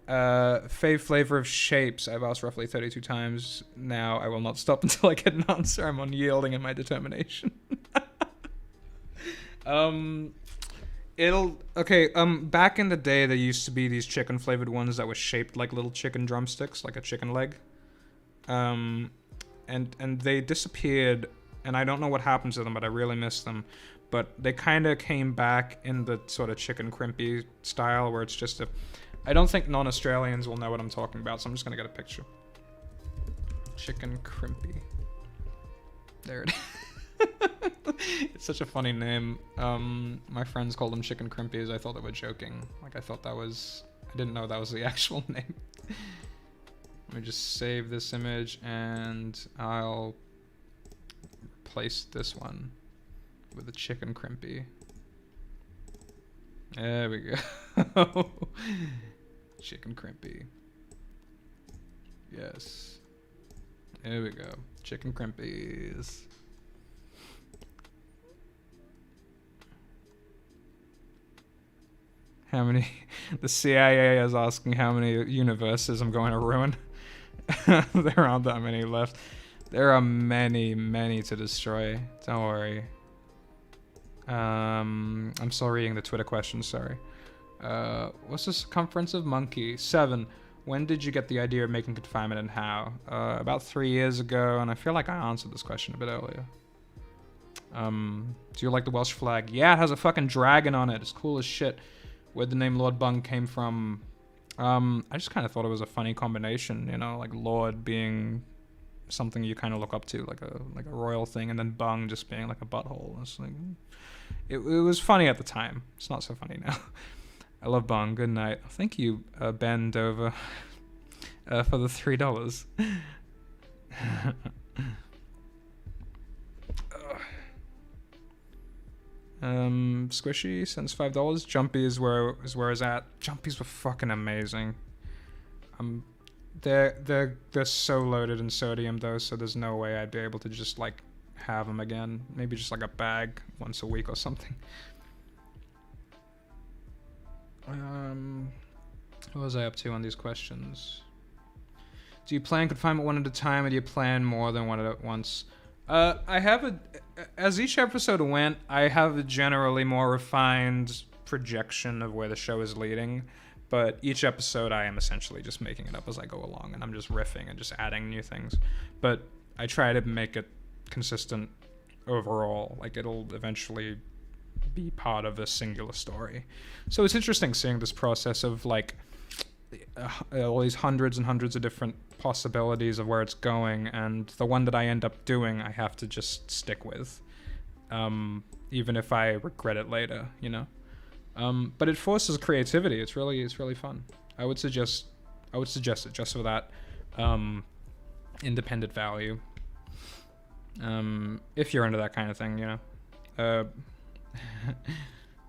Fave flavor of shapes. I've asked roughly 32 times now. I will not stop until I get an answer. I'm unyielding in my determination. Back in the day, there used to be these chicken flavored ones that were shaped like little chicken drumsticks, like a chicken leg. And they disappeared, and I don't know what happened to them, but I really miss them. But they kind of came back in the sort of chicken crimpy style, where it's just a... I don't think non-Australians will know what I'm talking about, so I'm just gonna get a picture. Chicken crimpy. There it is. It's such a funny name. My friends called them chicken crimpies. I thought they were joking. Like, I thought that was... I didn't know that was the actual name. Let me just save this image, and I'll replace this one with a chicken crimpy. There we go. Chicken crimpy. Yes. There we go. Chicken crimpies. How many... The CIA is asking how many universes I'm going to ruin. There aren't that many left. There are many, many to destroy. Don't worry. I'm still reading the Twitter questions, sorry. What's the circumference of monkey? 7. When did you get the idea of making confinement, and how? About 3 years ago, and I feel like I answered this question a bit earlier. Do you like the Welsh flag? Yeah, it has a fucking dragon on it. It's cool as shit. Where'd the name Lord Bung came from? I just kind of thought it was a funny combination, you know, like Lord being something you kind of look up to, like a royal thing, and then Bung just being like a butthole. It's like, it was funny at the time. It's not so funny now. I love Bung. Good night. Thank you, Ben Dover, for the $3. Squishy sends $5. Jumpy is where it's at. Jumpies were fucking amazing. They're so loaded in sodium though, so there's no way I'd be able to just like have them again. Maybe just like a bag once a week or something. What was I up to on these questions? Do you plan confinement one at a time, or do you plan more than one at once? I have as each episode went, I have a generally more refined projection of where the show is leading. But each episode, I am essentially just making it up as I go along, and I'm just riffing and just adding new things. But I try to make it consistent overall. Like, it'll eventually be part of a singular story. So it's interesting seeing this process of, like, all these hundreds and hundreds of different possibilities of where it's going, and the one that I end up doing, I have to just stick with, even if I regret it later, you know? But it forces creativity. It's really fun. I would suggest it just for that independent value. If you're into that kind of thing, you know.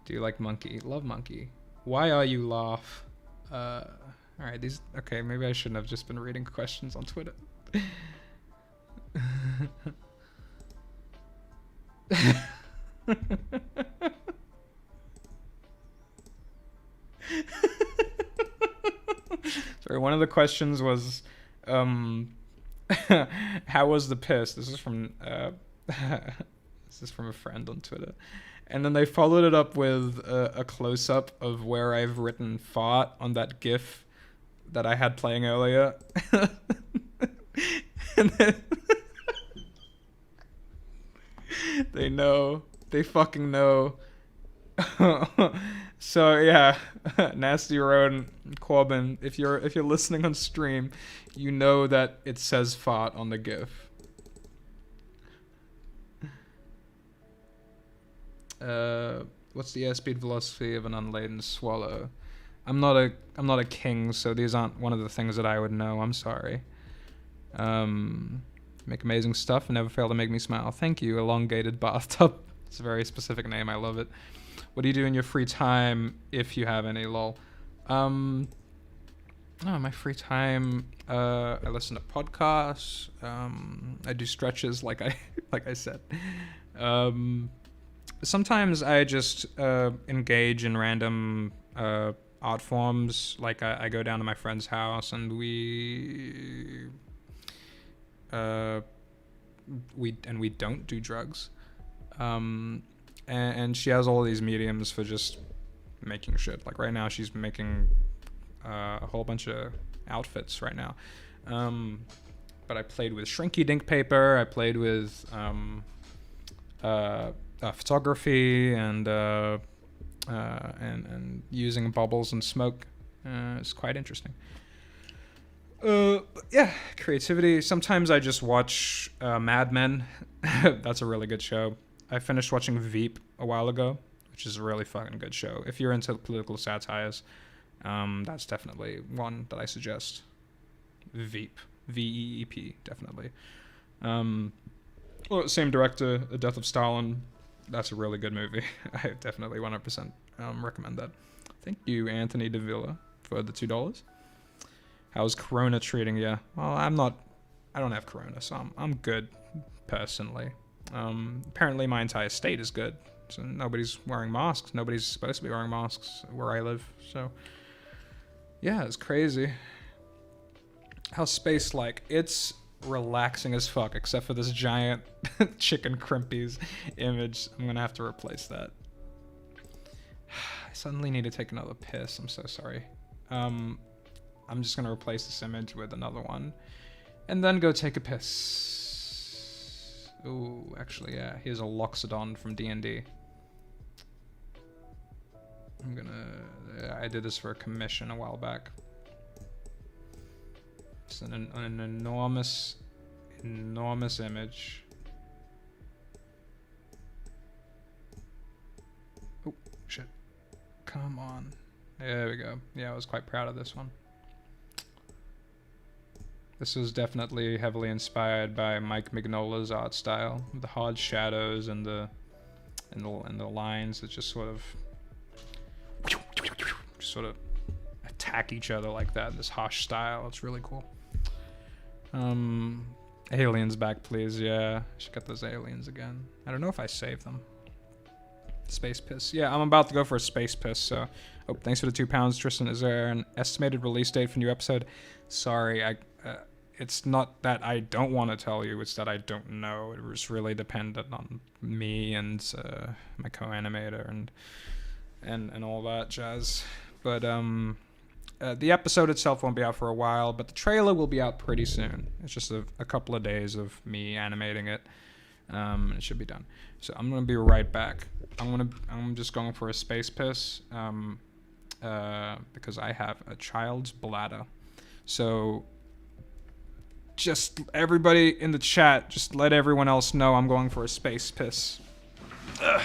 Do you like Monkey? Love Monkey. Why are you laugh? All right, okay, maybe I shouldn't have just been reading questions on Twitter. Sorry, one of the questions was, how was the piss? This is from a friend on Twitter. And then they followed it up with a close-up of where I've written fart on that GIF that I had playing earlier. And then they fucking know. So yeah, Nasty Road, Corbin, if you're listening on stream, you know that it says fart on the GIF. What's the airspeed velocity of an unladen swallow? I'm not a king, so these aren't one of the things that I would know. I'm sorry. Make amazing stuff and never fail to make me smile. Thank you, Elongated Bathtub. It's a very specific name. I love it. What do you do in your free time, if you have any, lol? My free time, I listen to podcasts. I do stretches, like I said. Sometimes I just engage in random art forms. Like I go down to my friend's house and we don't do drugs. And she has all these mediums for just making shit. Like right now she's making a whole bunch of outfits right now. But I played with Shrinky Dink paper. I played with photography and using bubbles and smoke. It's quite interesting. Yeah, creativity. Sometimes I just watch Mad Men. That's a really good show. I finished watching Veep a while ago, which is a really fucking good show. If you're into political satires, that's definitely one that I suggest. Veep. Veep, definitely. Well, same director, The Death of Stalin. That's a really good movie. I definitely 100% recommend that. Thank you, Anthony Davila, for the $2. How's Corona treating you? Well, I don't have Corona, so I'm good, personally. Apparently my entire state is good, so nobody's wearing masks. Nobody's supposed to be wearing masks where I live, so yeah, it's crazy. How's space like? It's relaxing as fuck, except for this giant chicken crimpies image. I'm gonna have to replace that. I suddenly need to take another piss. I'm so sorry. I'm just gonna replace this image with another one and then go take a piss. Ooh, actually, yeah, here's a Loxodon from D&D. I did this for a commission a while back. It's an enormous image. Oh, shit. Come on. There we go. Yeah, I was quite proud of this one. This was definitely heavily inspired by Mike Mignola's art style. The hard shadows and the lines that just sort of attack each other like that in this harsh style. It's really cool. Aliens back, please. Yeah, should get those aliens again. I don't know if I saved them. Space piss. Yeah, I'm about to go for a space piss. So, oh, thanks for the £2, Tristan. Is there an estimated release date for new episode? Sorry, it's not that I don't want to tell you. It's that I don't know. It was really dependent on me and my co-animator and all that jazz. But the episode itself won't be out for a while, but the trailer will be out pretty soon. It's just a couple of days of me animating it. It should be done. So I'm gonna be right back. I'm just going for a space piss because I have a child's bladder. So just everybody in the chat, just let everyone else know I'm going for a space piss. Ugh.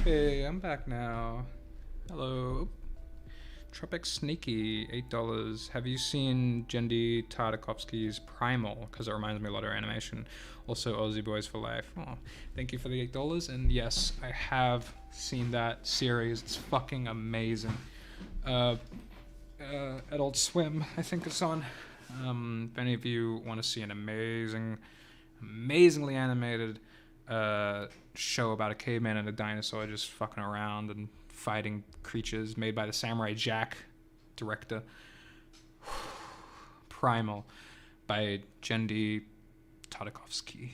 Hey, I'm back now. Hello. Tropic Sneaky, $8. Have you seen Jendi Tartakovsky's Primal? Because it reminds me a lot of animation. Also, Aussie Boys for Life. Oh, thank you for the $8. And yes, I have seen that series. It's fucking amazing. Adult Swim, I think it's on. If any of you want to see an amazingly animated show about a caveman and a dinosaur just fucking around and fighting creatures, made by the Samurai Jack director. Primal by Jendi Tartakovsky.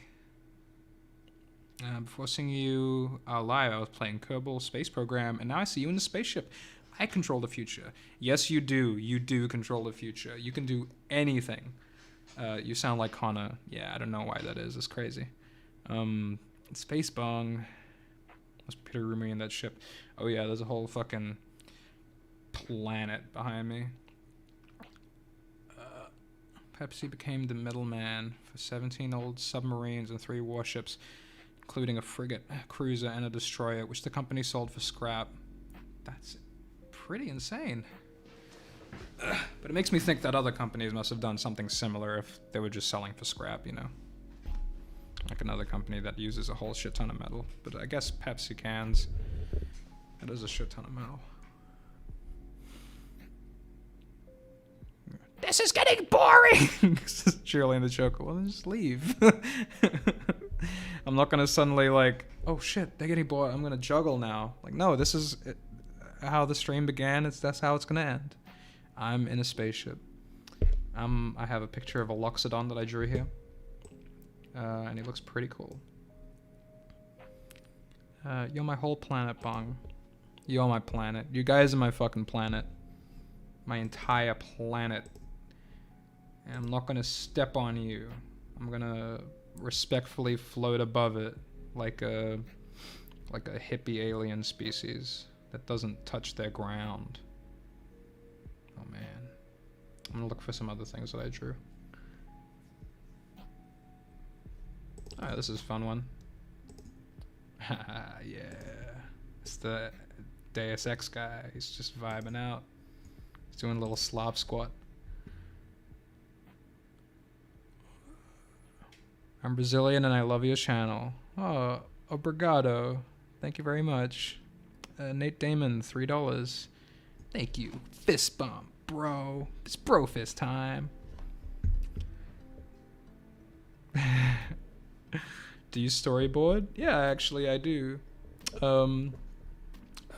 Before seeing you live, I was playing Kerbal Space Program, and now I see you in the spaceship. I control the future. Yes, you do. You do control the future. You can do anything. You sound like Connor. Yeah, I don't know why that is. It's crazy. Space Bong. Was Peter Rumi in that ship? Oh yeah, there's a whole fucking planet behind me. Pepsi became the middleman for 17 old submarines and 3 warships, including a frigate, a cruiser, and a destroyer, which the company sold for scrap. That's pretty insane. But it makes me think that other companies must have done something similar if they were just selling for scrap, you know? Like another company that uses a whole shit ton of metal. But I guess Pepsi cans, that is a shit ton of metal. This is getting boring! Shirley and the Joker. Well, then just leave. I'm not gonna suddenly like, oh shit, they're getting bored, I'm gonna juggle now. Like, no, this is how the stream began. That's how it's gonna end. I'm in a spaceship. I have a picture of a Loxodon that I drew here. And he looks pretty cool. You're my whole planet, Bong. You're my planet. You guys are my fucking planet. My entire planet. And I'm not gonna step on you. I'm gonna respectfully float above it like a hippie alien species that doesn't touch their ground. Oh man. I'm gonna look for some other things that I drew. Alright, this is a fun one. Yeah. It's the Deus Ex guy. He's just vibing out. He's doing a little slop squat. I'm Brazilian and I love your channel. Oh, obrigado. Thank you very much. Nate Damon, $3. Thank you. Fist bump, bro. It's bro fist time. Do you storyboard? Yeah, actually, I do. Um,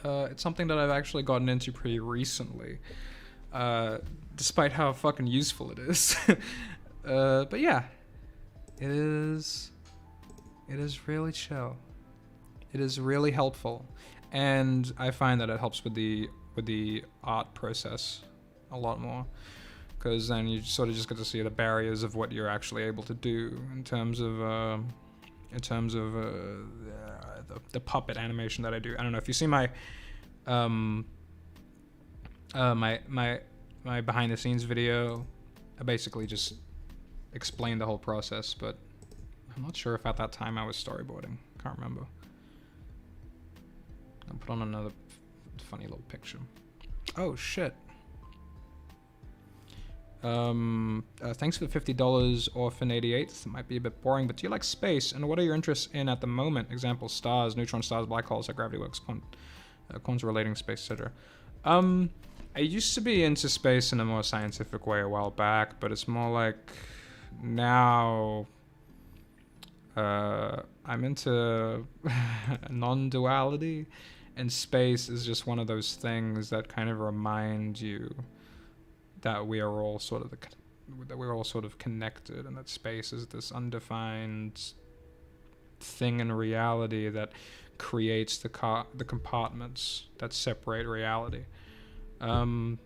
it's something that I've actually gotten into pretty recently, despite how fucking useful it is. But yeah, it is. It is really chill. It is really helpful, and I find that it helps with the art process a lot more, because then you sort of just get to see the barriers of what you're actually able to do in terms of the puppet animation that I do. I don't know if you see my my behind the scenes video. I basically just explained the whole process, but I'm not sure if at that time I was storyboarding. Can't remember. I'll put on another funny little picture. Oh shit. Thanks for the $50, Orphan88. It might be a bit boring, but do you like space? And what are your interests in at the moment? Example, stars, neutron stars, black holes, how gravity works, quantum relating space, etc. I used to be into space in a more scientific way a while back, but it's more like now I'm into non-duality, and space is just one of those things that kind of remind you that we are all sort of connected, and that space is this undefined thing in reality that creates the compartments that separate reality. So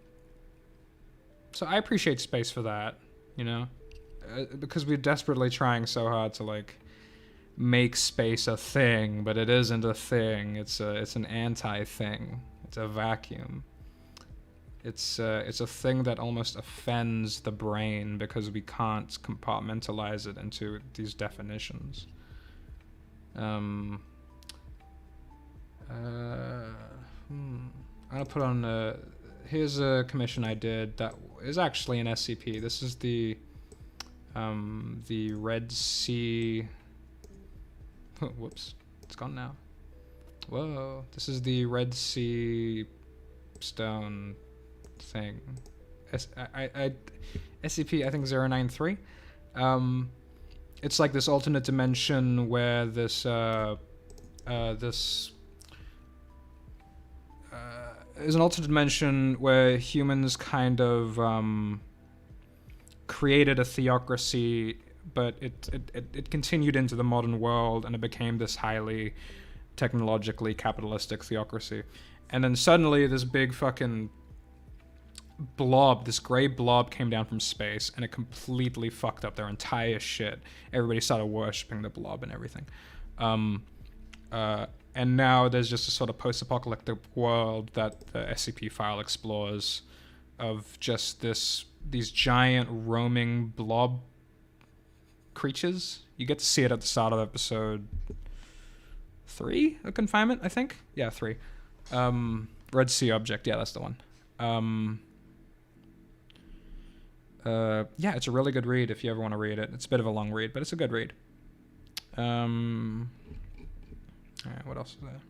I appreciate space for that, you know, because we're desperately trying so hard to like make space a thing, but it isn't a thing. It's an anti-thing. It's a vacuum. It's a thing that almost offends the brain because we can't compartmentalize it into these definitions. I'm gonna put on here's a commission I did that is actually an SCP. This is the Red Sea. Whoops, it's gone now. Whoa, this is the Red Sea stone thing. SCP, I think 093. It's like this alternate dimension where this is an alternate dimension where humans kind of created a theocracy, but it continued into the modern world, and it became this highly technologically capitalistic theocracy. And then suddenly this big fucking blob, this gray blob, came down from space, and it completely fucked up their entire shit. Everybody started worshipping the blob and everything. And now there's just a sort of post-apocalyptic world that the SCP file explores, of just these giant roaming blob creatures. You get to see it at the start of episode 3 of Confinement, I think. Yeah, 3. Red Sea Object. Yeah, that's the one. Yeah, it's a really good read if you ever want to read it. It's a bit of a long read, but it's a good read. Alright, what else is there?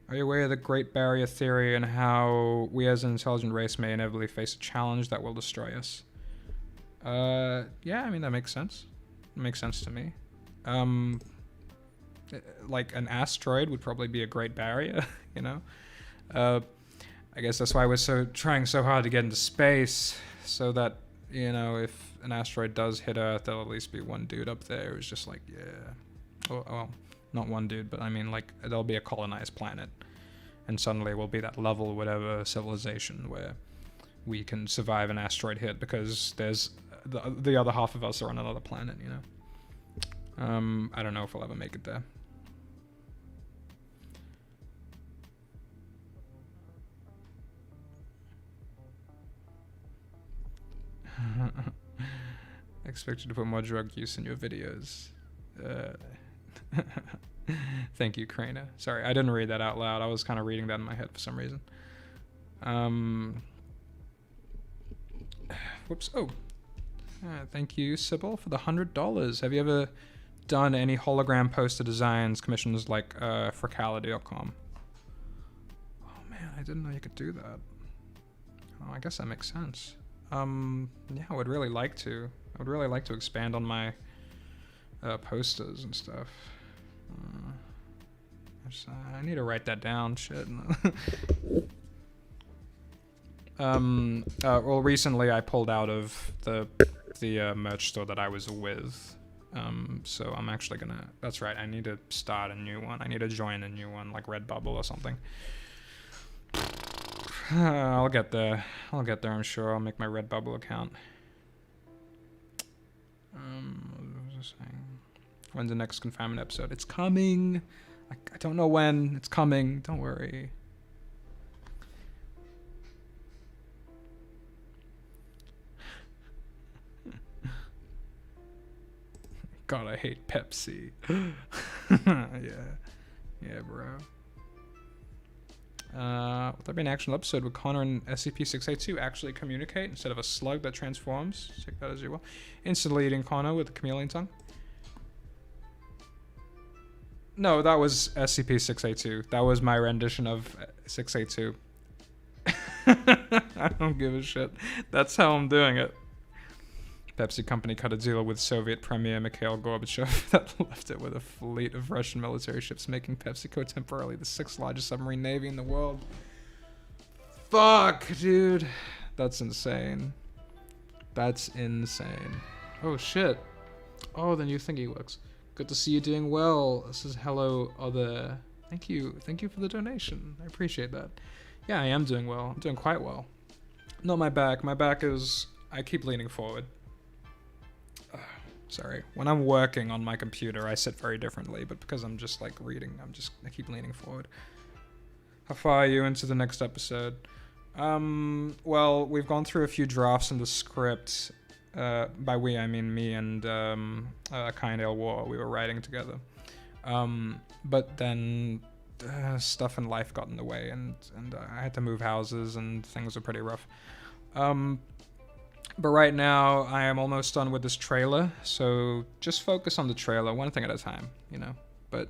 Are you aware of the Great Barrier Theory and how we as an intelligent race may inevitably face a challenge that will destroy us? Yeah, I mean, that makes sense. It makes sense to me. Like an asteroid would probably be a great barrier, you know? I guess that's why we're trying so hard to get into space, so that, you know, if an asteroid does hit Earth, there'll at least be one dude up there who's just like, yeah. Well, not one dude, but I mean, like, there'll be a colonized planet, and suddenly we'll be that level, whatever, civilization where we can survive an asteroid hit because there's the other half of us are on another planet, you know? I don't know if we'll ever make it there. I expect you to put more drug use in your videos. Thank you, Krana. Sorry, I didn't read that out loud. I was kind of reading that in my head for some reason. Whoops. Oh. Thank you, Sybil, for the $100. Have you ever done any hologram poster designs, commissions like fracality.com? Oh man, I didn't know you could do that. Oh, I guess that makes sense. Yeah, I would really like to. I would really like to expand on my posters and stuff. I need to write that down. Shit. Well, recently I pulled out of the merch store that I was with. So I'm actually gonna. That's right. I need to start a new one. I need to join a new one, like Redbubble or something. I'll get there. I'm sure. I'll make my Redbubble account. What was I saying? When's the next confinement episode? It's coming. I don't know when. It's coming. Don't worry. God, I hate Pepsi. Yeah, bro. Will there be an actual episode with Connor and SCP-682 actually communicate instead of a slug that transforms? Take that as you will. Instantly eating Connor with a chameleon tongue. No, that was SCP-682. That was my rendition of 682. I don't give a shit. That's how I'm doing it. Pepsi company cut a deal with Soviet Premier Mikhail Gorbachev that left it with a fleet of Russian military ships, making PepsiCo temporarily the 6th largest submarine navy in the world. Fuck, dude. That's insane. That's insane. Oh, shit. Oh, the new thingy works. Good to see you doing well. This is hello, other. Thank you. Thank you for the donation. I appreciate that. Yeah, I am doing well. I'm doing quite well. Not my back. My back is... I keep leaning forward. Sorry. When I'm working on my computer, I sit very differently, but because I'm just like reading, I keep leaning forward. How far are you into the next episode? Well, we've gone through a few drafts in the script. By we, I mean me and Kyndale War. We were writing together. But then stuff in life got in the way, and I had to move houses, and things were pretty rough. But right now, I am almost done with this trailer, so just focus on the trailer, one thing at a time, you know? But,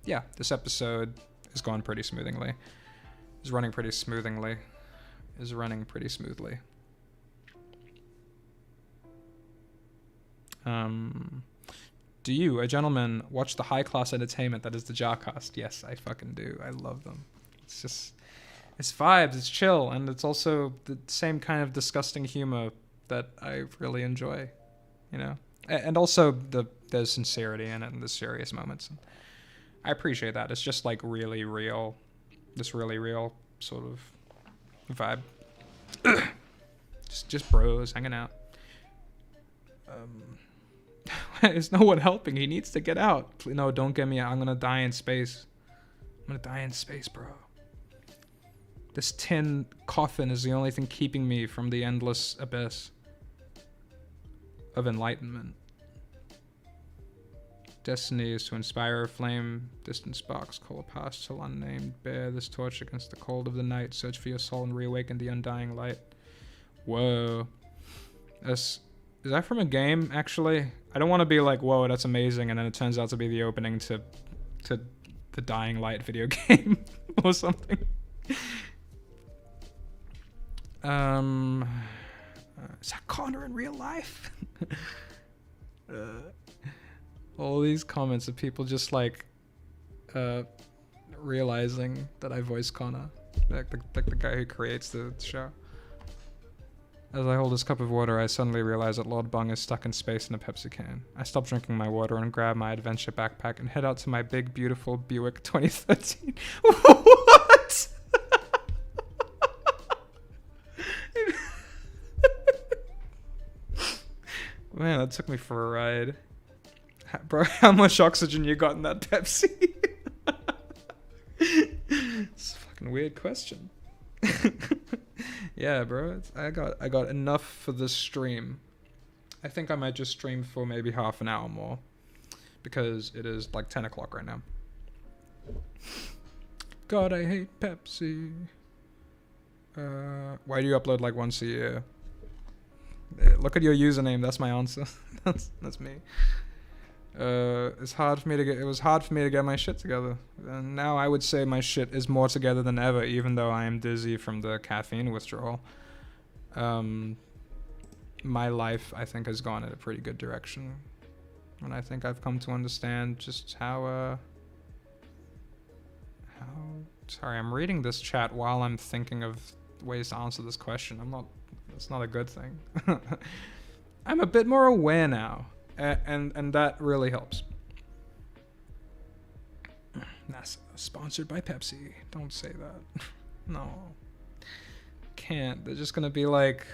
yeah, this episode is going pretty smoothly. Is running pretty smoothly. Do you, a gentleman, watch the high-class entertainment that is the Jarcast? Yes, I fucking do. I love them. It's just... It's vibes, it's chill, and it's also the same kind of disgusting humor that I really enjoy, you know? And also there's sincerity in it and the serious moments. I appreciate that. It's just like really real, this really real sort of vibe. just bros hanging out. Is no one helping? He needs to get out. No, don't get me out. I'm gonna die in space. I'm gonna die in space, bro. This tin coffin is the only thing keeping me from the endless abyss of enlightenment. Destiny is to inspire a flame, distant sparks call past till unnamed. Bear this torch against the cold of the night. Search for your soul and reawaken the undying light. Whoa. Is that from a game, actually? I don't want to be like, whoa, that's amazing, and then it turns out to be the opening to the Dying Light video game or something. Is that Connor in real life? All these comments of people just like realizing that I voice Connor, like the guy who creates the show. As I hold this cup of water, I suddenly realize that Lord Bung is stuck in space in a Pepsi can. I stop drinking my water and grab my adventure backpack and head out to my big, beautiful Buick 2013. What? Man, that took me for a ride. Bro, how much oxygen you got in that Pepsi? It's a fucking weird question. Yeah, bro, I got enough for this stream. I think I might just stream for maybe half an hour more, because it is like 10 o'clock right now. God, I hate Pepsi. Why do you upload like once a year? Look at your username. That's my answer. that's me. It was hard for me to get my shit together, and now I would say my shit is more together than ever, even though I am dizzy from the caffeine withdrawal. My life, I think, has gone in a pretty good direction. And I think I've come to understand just how sorry, I'm reading this chat while I'm thinking of ways to answer this question. That's not a good thing. I'm a bit more aware now, and that really helps. NASA sponsored by Pepsi. Don't say that. No. Can't. They're just gonna be like,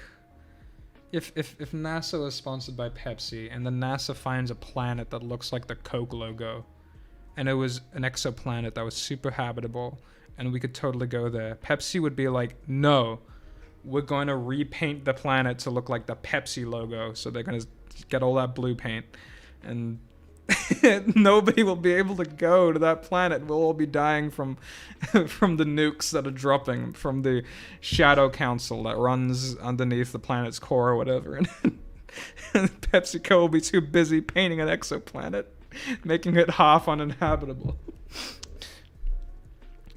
if NASA was sponsored by Pepsi and then NASA finds a planet that looks like the Coke logo, and it was an exoplanet that was super habitable, and we could totally go there, Pepsi would be like, no, we're going to repaint the planet to look like the Pepsi logo. So they're going to get all that blue paint, and nobody will be able to go to that planet. We'll all be dying from from the nukes that are dropping from the Shadow Council that runs underneath the planet's core or whatever. And PepsiCo will be too busy painting an exoplanet, making it half uninhabitable.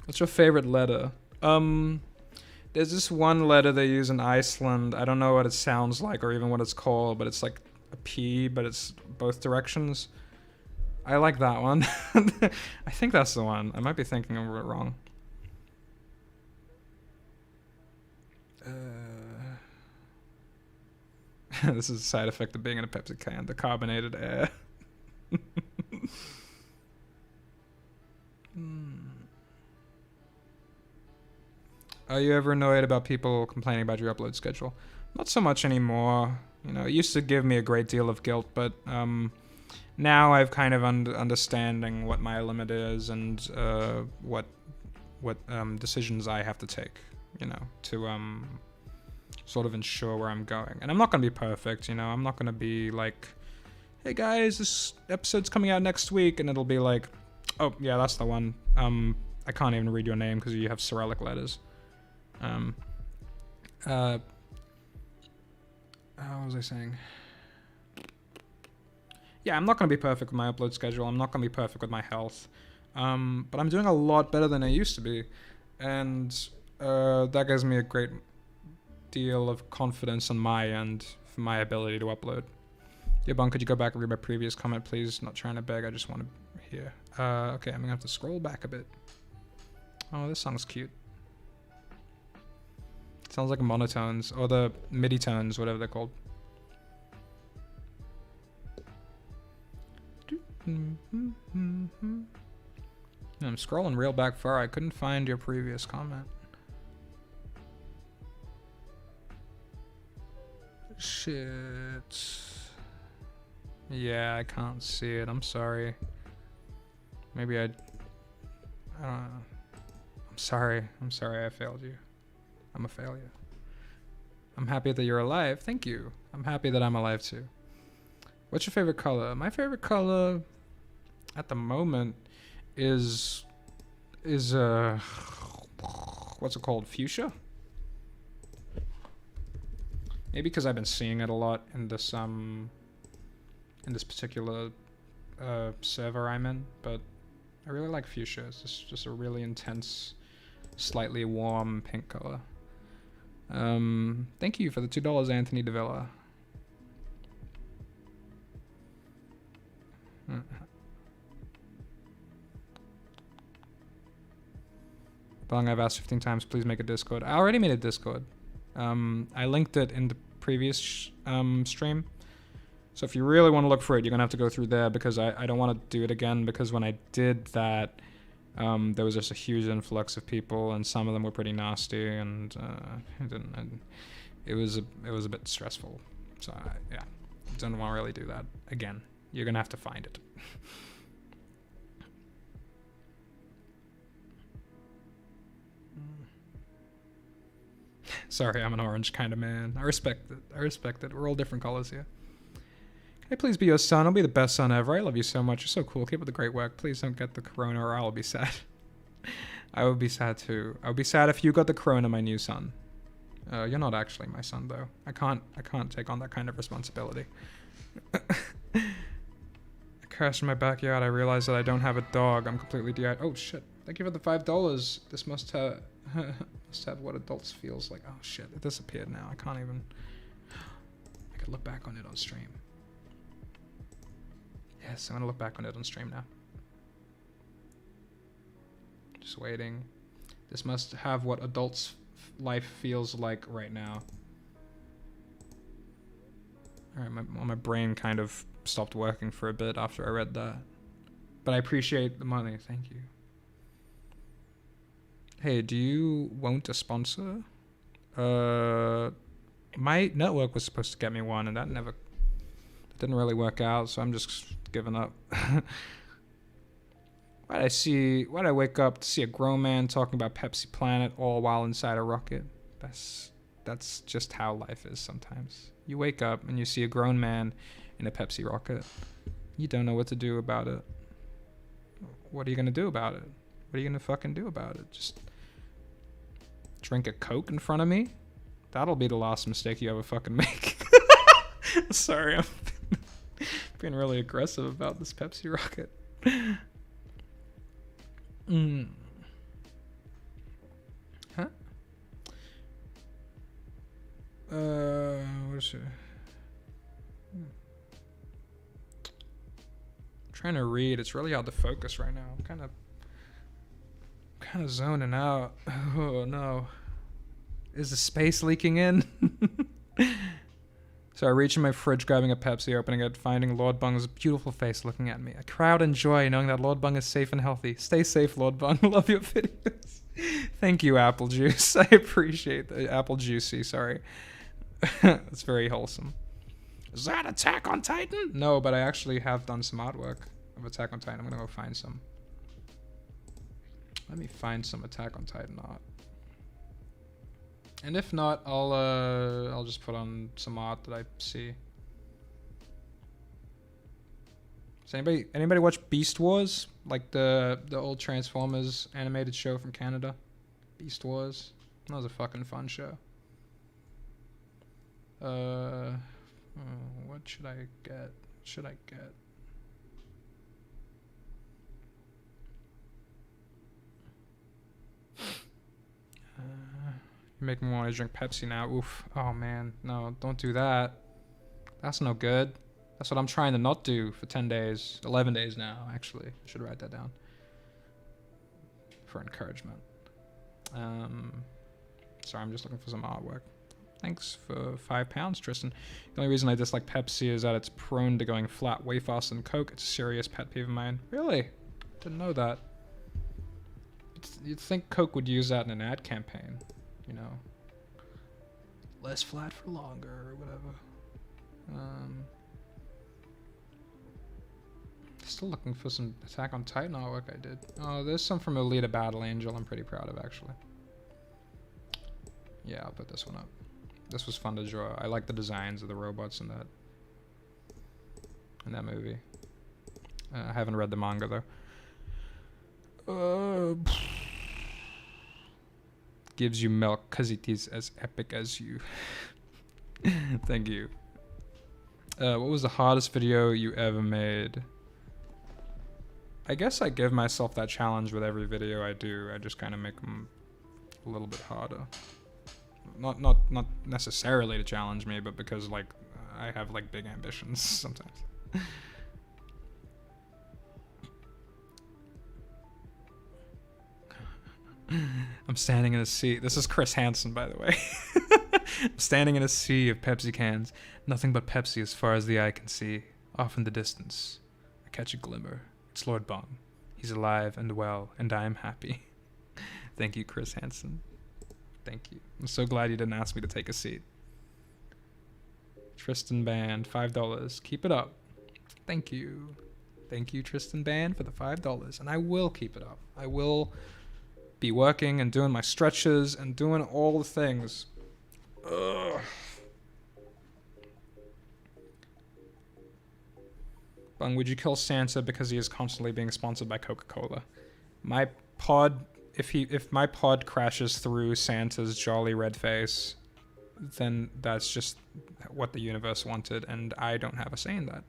What's your favorite letter? There's this one letter they use in Iceland. I don't know what it sounds like or even what it's called, but it's like a P, but it's both directions. I like that one. I think that's the one. I might be thinking of it wrong. This is a side effect of being in a Pepsi can, the carbonated air. Are you ever annoyed about people complaining about your upload schedule? Not so much anymore. You know, it used to give me a great deal of guilt, but now I've kind of understanding what my limit is and what decisions I have to take, you know, to sort of ensure where I'm going. And I'm not going to be perfect, you know. I'm not going to be like, hey guys, this episode's coming out next week, and it'll be like, oh yeah, that's the one. I can't even read your name because you have Cyrillic letters. What was I saying? Yeah, I'm not going to be perfect with my upload schedule. I'm not going to be perfect with my health. But I'm doing a lot better than I used to be. And that gives me a great deal of confidence on my end for my ability to upload. Yeah, Bun, could you go back and read my previous comment, please? Not trying to beg, I just want to hear. Okay, I'm going to have to scroll back a bit. Oh, this song's cute. Sounds like monotones, or the MIDI tones, whatever they're called. I'm scrolling real back far. I couldn't find your previous comment. Shit. Yeah, I can't see it. I'm sorry. Maybe I don't know. I'm sorry. I'm sorry I failed you. I'm a failure. I'm happy that you're alive. Thank you. I'm happy that I'm alive too. What's your favorite color? My favorite color at the moment is what's it called? Fuchsia? Maybe because I've been seeing it a lot in this particular server I'm in, but I really like fuchsia. It's just a really intense, slightly warm pink color. Thank you for the $2, Anthony Davila. Bong, I've asked 15 times, please make a Discord. I already made a Discord. I linked it in the previous stream. So if you really want to look for it, you're going to have to go through there, because I don't want to do it again, because when I did that, there was just a huge influx of people, and some of them were pretty nasty, and it was a bit stressful. So yeah, don't want to really do that again. You're gonna have to find it. Sorry, I'm an orange kind of man. I respect it. I respect it. We're all different colors here. Can I please be your son? I'll be the best son ever. I love you so much. You're so cool. Keep up the great work. Please don't get the corona, or I'll be sad. I would be sad too. I would be sad if you got the corona, my new son. You're not actually my son, though. I can't take on that kind of responsibility. I crashed in my backyard. I realized that I don't have a dog. I'm completely dehydrated. Oh shit! Thank you for the $5. This must have what adults feels like. Oh shit! It disappeared now. I can't even. I could look back on it on stream. Yes, I'm gonna look back on it on stream now. Just waiting. This must have what adults' life feels like right now. Alright, my brain kind of stopped working for a bit after I read that. But I appreciate the money, thank you. Hey, do you want a sponsor? My network was supposed to get me one, and that didn't really work out, so I'm just giving up. Why'd I wake up to see a grown man talking about Pepsi Planet all while inside a rocket? That's just how life is sometimes. You wake up and you see a grown man in a Pepsi rocket. You don't know what to do about it. What are you gonna do about it? What are you gonna fucking do about it? Just drink a Coke in front of me? That'll be the last mistake you ever fucking make. Sorry, I'm being really aggressive about this Pepsi rocket. Huh? What is it? Trying to read. It's really hard to focus right now. I'm kind of zoning out. Oh no. Is the space leaking in? So I reach in my fridge, grabbing a Pepsi, opening it, finding Lord Bung's beautiful face looking at me. I cry out in joy, knowing that Lord Bung is safe and healthy. Stay safe, Lord Bung. Love your videos. Thank you, Apple Juice. I appreciate the Apple Juicy, sorry. That's very wholesome. Is that Attack on Titan? No, but I actually have done some artwork of Attack on Titan. I'm gonna go find some. Let me find some Attack on Titan art. And if not, I'll just put on some art that I see. Does anybody watch Beast Wars? Like the old Transformers animated show from Canada? Beast Wars. That was a fucking fun show. What should I get? You're making me want to drink Pepsi now. Oof. Oh man, no, don't do that. That's no good. That's what I'm trying to not do for 10 days. 11 days now, actually. I should write that down. For encouragement. Sorry, I'm just looking for some artwork. Thanks for £5, Tristan. The only reason I dislike Pepsi is that it's prone to going flat way faster than Coke. It's a serious pet peeve of mine. Really? Didn't know that. You'd think Coke would use that in an ad campaign. You know, less flat for longer or whatever. Still looking for some Attack on Titan artwork I did. Oh, there's some from Alita Battle Angel I'm pretty proud of, actually. Yeah, I'll put this one up. This was fun to draw. I like the designs of the robots in that movie. I haven't read the manga though. Gives you milk because it is as epic as you. Thank you. What was the hardest video you ever made? I guess I give myself that challenge with every video I do. I just kind of make them a little bit harder. Not necessarily to challenge me, but because like I have like big ambitions sometimes. I'm standing in a sea. This is Chris Hansen, by the way. I'm standing in a sea of Pepsi cans. Nothing but Pepsi as far as the eye can see. Off in the distance, I catch a glimmer. It's Lord Bung. He's alive and well, and I am happy. Thank you, Chris Hansen. Thank you. I'm so glad you didn't ask me to take a seat. Tristan Band, $5. Keep it up. Thank you. Thank you, Tristan Band, for the $5. And I will keep it up. I will be working and doing my stretches and doing all the things. Ugh. Bung, would you kill Santa because he is constantly being sponsored by Coca-Cola? My pod, if my pod crashes through Santa's jolly red face, then that's just what the universe wanted, and I don't have a say in that.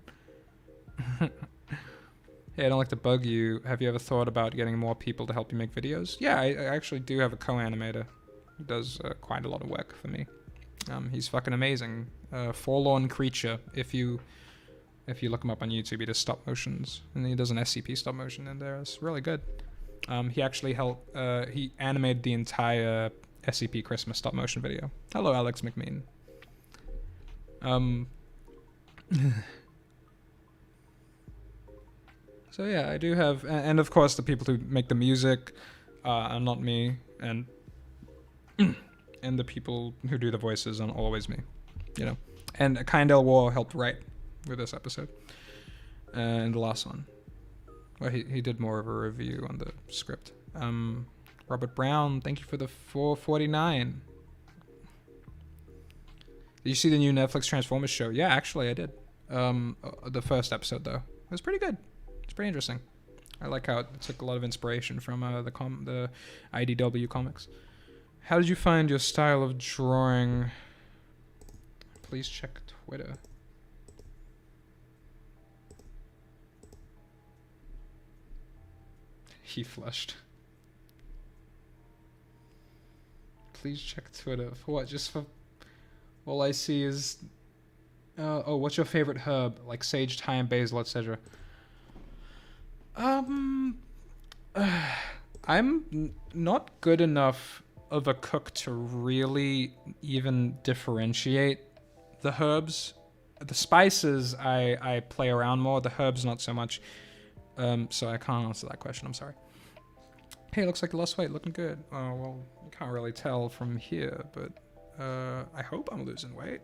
Hey, I don't like to bug you. Have you ever thought about getting more people to help you make videos? Yeah, I actually do have a co-animator who does quite a lot of work for me. He's fucking amazing. Forlorn Creature. If you If you look him up on YouTube, he does stop motions, and he does an SCP stop motion in there. It's really good. He actually helped. He animated the entire SCP Christmas stop motion video. Hello, Alex McMean. So yeah, I do have, and of course the people who make the music are not me, and and the people who do the voices aren't always me, you know. And Kindle War helped write with this episode, and the last one. Well, he did more of a review on the script. Robert Brown, thank you for the 449. Did you see the new Netflix Transformers show? Yeah, actually I did. The first episode though, it was pretty good. It's pretty interesting. I like how it took a lot of inspiration from the IDW comics. How did you find your style of drawing? Please check Twitter. He flushed. Please check Twitter. For what? Just for... All I see is... oh, what's your favorite herb? Like sage, thyme, basil, etc. I'm not good enough of a cook to really even differentiate the herbs. The spices I play around more. The herbs not so much. So I can't answer that question. I'm sorry. Hey, looks like you lost weight. Looking good. Oh, well, you can't really tell from here, but I hope I'm losing weight.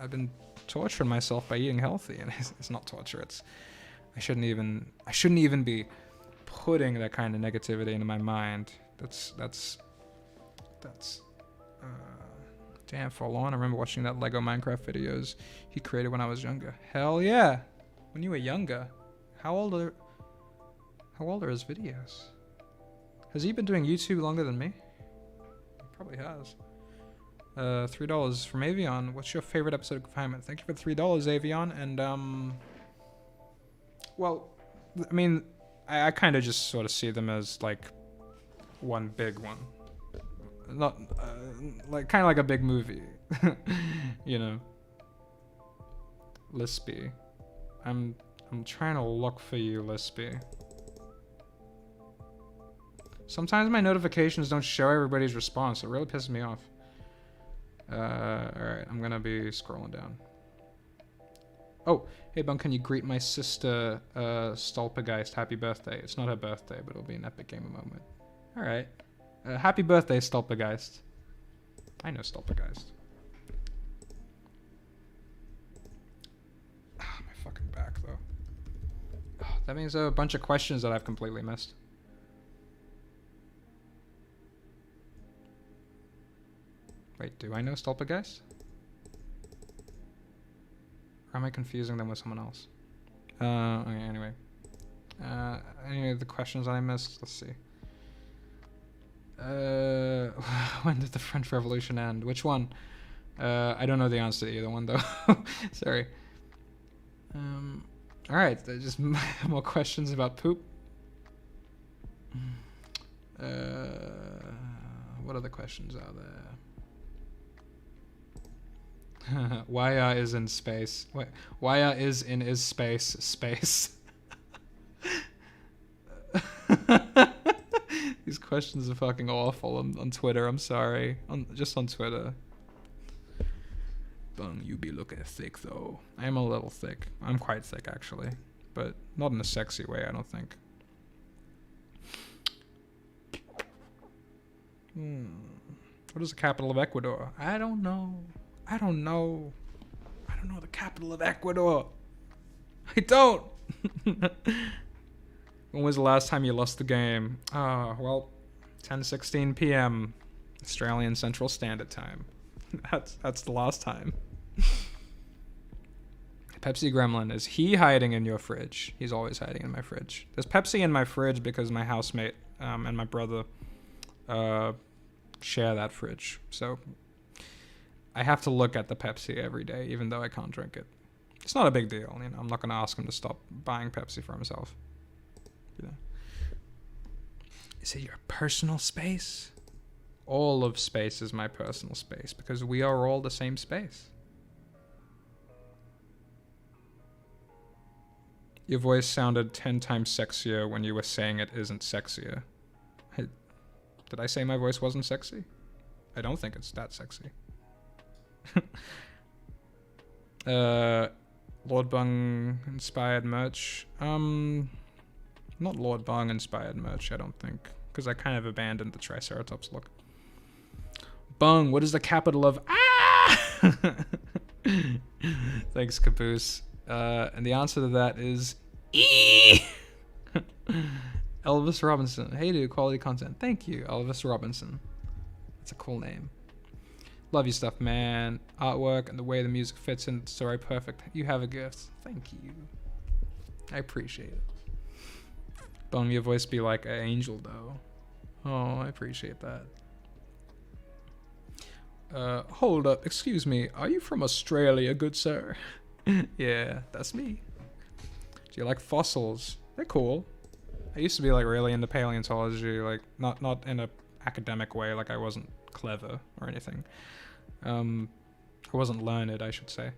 I've been torturing myself by eating healthy, and it's not torture. I shouldn't even be putting that kind of negativity into my mind. That's damn forlorn. I remember watching that Lego Minecraft videos he created when I was younger. Hell yeah. When you were younger. How old are his videos? Has he been doing YouTube longer than me? He probably has. $3 from Avion. What's your favorite episode of Confinement? Thank you for $3, Avion. And well, I mean, I kind of just sort of see them as like one big one. Not like kind of like a big movie, you know. Lispy, I'm trying to look for you, Lispy. Sometimes my notifications don't show everybody's response. It really pisses me off. Alright, I'm gonna be scrolling down. Oh, hey Bun, can you greet my sister, Stolpergeist, happy birthday? It's not her birthday, but it'll be an epic gamer moment. Alright. Happy birthday, Stolpergeist. I know Stolpergeist. Ah, my fucking back, though. Oh, that means a bunch of questions that I've completely missed. Wait, do I know Stolpergeist? Or am I confusing them with someone else? Okay, anyway. Any of the questions that I missed? Let's see. When did the French Revolution end? Which one? I don't know the answer to either one, though. Sorry. Alright, just more questions about poop. What other questions are there? Waya is in space. Wait, Waya is in is space. These questions are fucking awful on Twitter. I'm sorry. Just on Twitter. Bung, you be looking thick though. I am a little thick. I'm quite thick actually, but not in a sexy way. I don't think. What is the capital of Ecuador? I don't know. I don't know the capital of Ecuador. I don't. When was the last time you lost the game? Well, 10:16 p.m. Australian Central Standard Time. That's the last time. Pepsi Gremlin, is he hiding in your fridge? He's always hiding in my fridge. There's Pepsi in my fridge because my housemate and my brother share that fridge. So I have to look at the Pepsi every day, even though I can't drink it. It's not a big deal. You know, I'm not going to ask him to stop buying Pepsi for himself. You know. Is it your personal space? All of space is my personal space because we are all the same space. Your voice sounded 10 times sexier when you were saying it isn't sexier. Did I say my voice wasn't sexy? I don't think it's that sexy. Lord Bung inspired merch. Not Lord Bung inspired merch, I don't think. Because I kind of abandoned the Triceratops look. Bung, what is the capital of... Ah! Thanks, Caboose. And the answer to that is... E! Elvis Robinson. Hey, dude, quality content. Thank you, Elvis Robinson. That's a cool name. Love your stuff, man. Artwork and the way the music fits in the story, perfect. You have a gift. Thank you. I appreciate it. Bung, your voice be like an angel, though. Oh, I appreciate that. Hold up. Excuse me. Are you from Australia, good sir? Yeah, that's me. Do you like fossils? They're cool. I used to be like really into paleontology, like not in a academic way, like I wasn't clever or anything. I wasn't learned, I should say.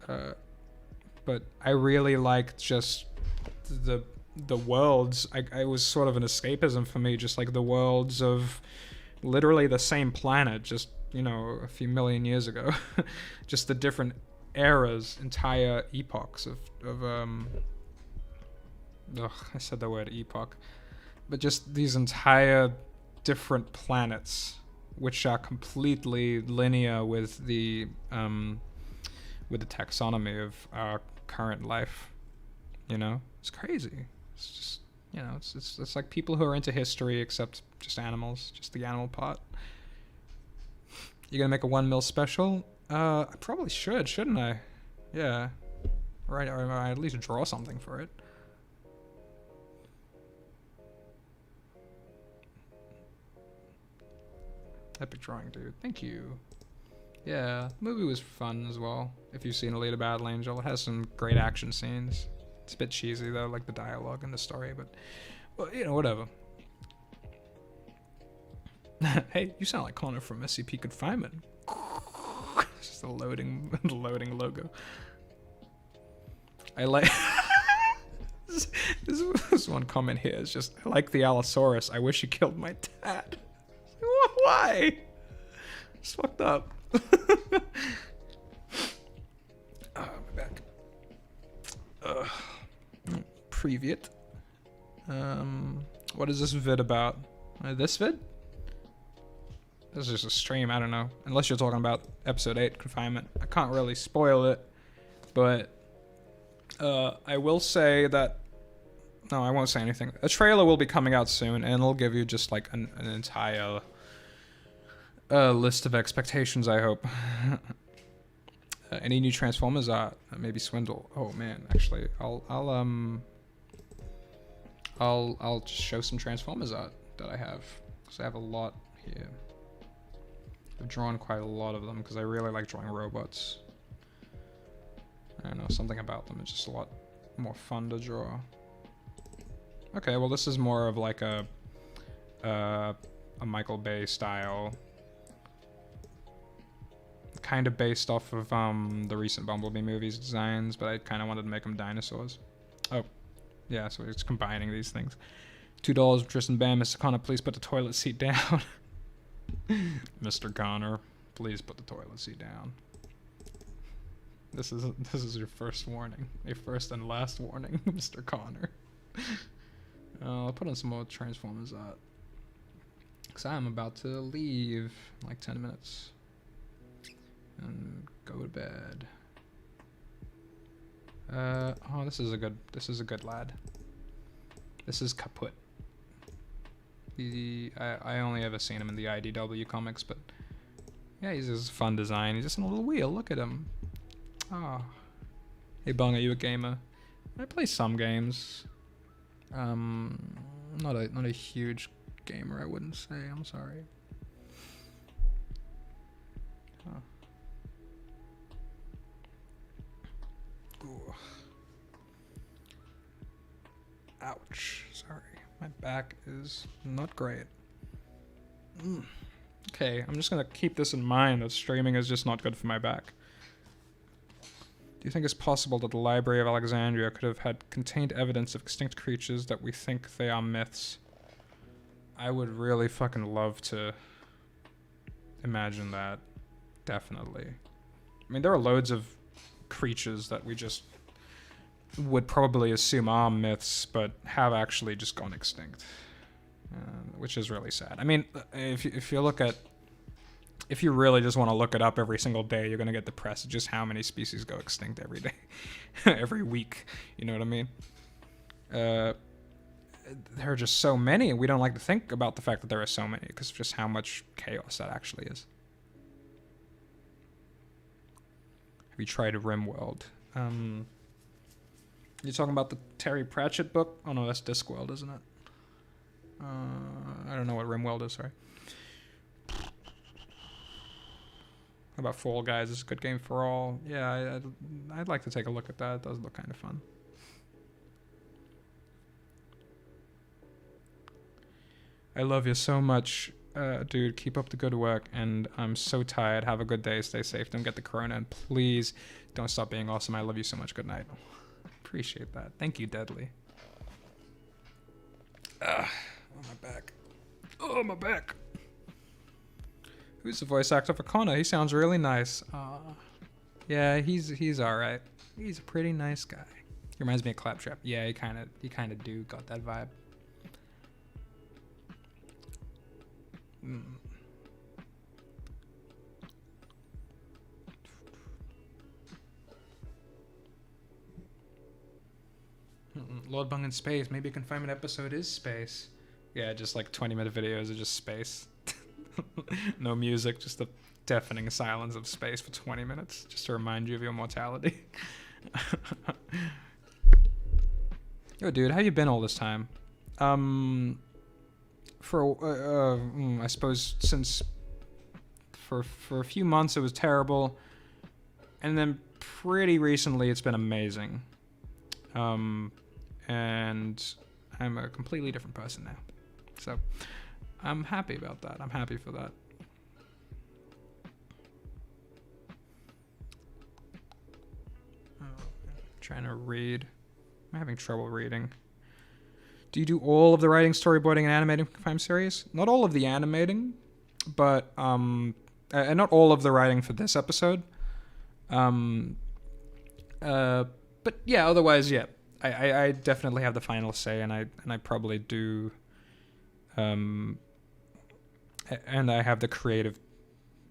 But I really liked just the worlds. I was sort of an escapism for me, just like the worlds of literally the same planet, just, you know, a few million years ago. Just the different eras, entire epochs of I said the word epoch. But just these entire different planets, which are completely linear with the taxonomy of our current life. You know, it's crazy. It's just, you know, it's like people who are into history, except just animals, just the animal part. You gonna make a 1 mil special? I probably should, shouldn't I? Yeah. Right, or at least draw something for it. Epic drawing, dude. Thank you. Yeah, the movie was fun as well. If you've seen Alita Battle Angel, it has some great action scenes. It's a bit cheesy though, like the dialogue and the story, but, well, you know, whatever. Hey, you sound like Connor from SCP Confinement. It's just the loading logo. I like... this one comment here is just, I like the Allosaurus. I wish you killed my dad. Why? It's fucked up. My back. Preview. What is this vid about? This vid? This is just a stream, I don't know. Unless you're talking about episode 8, Confinement. I can't really spoil it, but I will say that... No, I won't say anything. A trailer will be coming out soon, and it'll give you just like an entire list of expectations, I hope. Any new Transformers art? Maybe Swindle. Oh man, actually, I'll just show some Transformers art that I have, because I have a lot here. I've drawn quite a lot of them because I really like drawing robots. I don't know, something about them is just a lot more fun to draw. Okay, well this is more of like a Michael Bay style, kind of based off of the recent Bumblebee movies designs, but I kind of wanted to make them dinosaurs. Oh, yeah, so it's combining these things. $2, Tristan Bam. Mr. Connor, please put the toilet seat down. Mr. Connor, please put the toilet seat down. This is your first warning, your first and last warning, Mr. Connor. I'll put on some more Transformers art, because I'm about to leave in like 10 minutes and go to bed. Oh, this is a good lad. This is Kaput. I only ever seen him in the IDW comics, but yeah, he's just a fun design. He's just in a little wheel. Look at him. Oh. Hey Bung, are you a gamer? I play some games. Not a huge gamer, I wouldn't say. I'm sorry. Huh. Ooh. Ouch. Sorry. My back is not great. Okay, I'm just gonna keep this in mind that streaming is just not good for my back. Do you think it's possible that the Library of Alexandria could have had contained evidence of extinct creatures that we think they are myths? I would really fucking love to imagine that. Definitely. I mean, there are loads of creatures that we just would probably assume are myths, but have actually just gone extinct, which is really sad. I mean, if you look at, if you really just want to look it up every single day, you're gonna get depressed at just how many species go extinct every day, every week. You know what I mean? There are just so many, and we don't like to think about the fact that there are so many because of just how much chaos that actually is. Have you tried RimWorld? You talking about the Terry Pratchett book? Oh no, that's Discworld, isn't it? I don't know what RimWorld is, sorry. How about Fall Guys? It's a good game for all. Yeah, I'd like to take a look at that. It does look kind of fun. I love you so much, dude. Keep up the good work, and I'm so tired. Have a good day. Stay safe. Don't get the corona, and please don't stop being awesome. I love you so much. Good night. Appreciate that. Thank you, Deadly. Oh, my back. Oh, my back. Who's the voice actor for Connor? He sounds really nice. Yeah, he's all right. He's a pretty nice guy. He reminds me of Claptrap. Yeah, he kind of do got that vibe. Lord Bung in space. Maybe you can find an episode is space. Yeah, just like 20-minute videos of just space. No music, just the deafening silence of space for 20 minutes, just to remind you of your mortality. Yo, dude, how you been all this time? I suppose since for a few months it was terrible, and then pretty recently it's been amazing. And I'm a completely different person now. So I'm happy about that. I'm happy for that. Trying to read. I'm having trouble reading. Do you do all of the writing, storyboarding, and animating for Crime Series? Not all of the animating, but and not all of the writing for this episode. But yeah, otherwise, yeah. I definitely have the final say, and I probably do. And I have the creative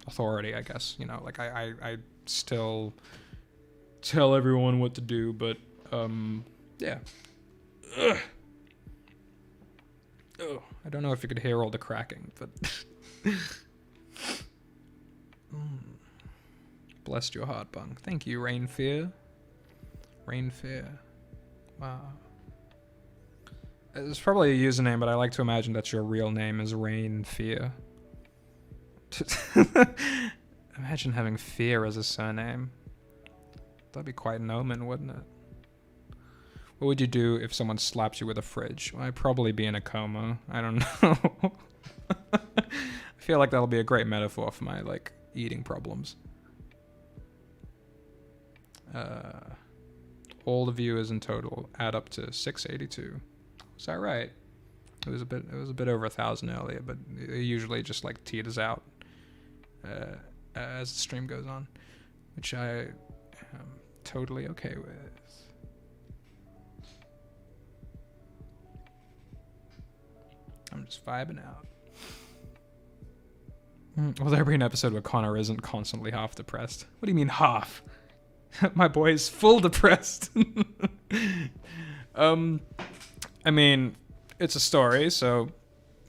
authority, I guess. You know, like I still tell everyone what to do, but yeah. Ugh. Oh, I don't know if you could hear all the cracking, but blessed your heart, Bung. Thank you, Rain Fear. Rain Fear. Wow. It's probably a username, but I like to imagine that your real name is Rain Fear. Imagine having Fear as a surname. That'd be quite an omen, wouldn't it? What would you do if someone slaps you with a fridge? Well, I'd probably be in a coma. I don't know. I feel like that'll be a great metaphor for my, like, eating problems. All the viewers in total add up to 682. Is that right? It was a bit over 1,000 earlier, but it usually just like teeters out as the stream goes on, which I am totally okay with. I'm just vibing out. Will there be an episode where Connor isn't constantly half depressed? What do you mean half? My boy is full depressed. I mean, it's a story, so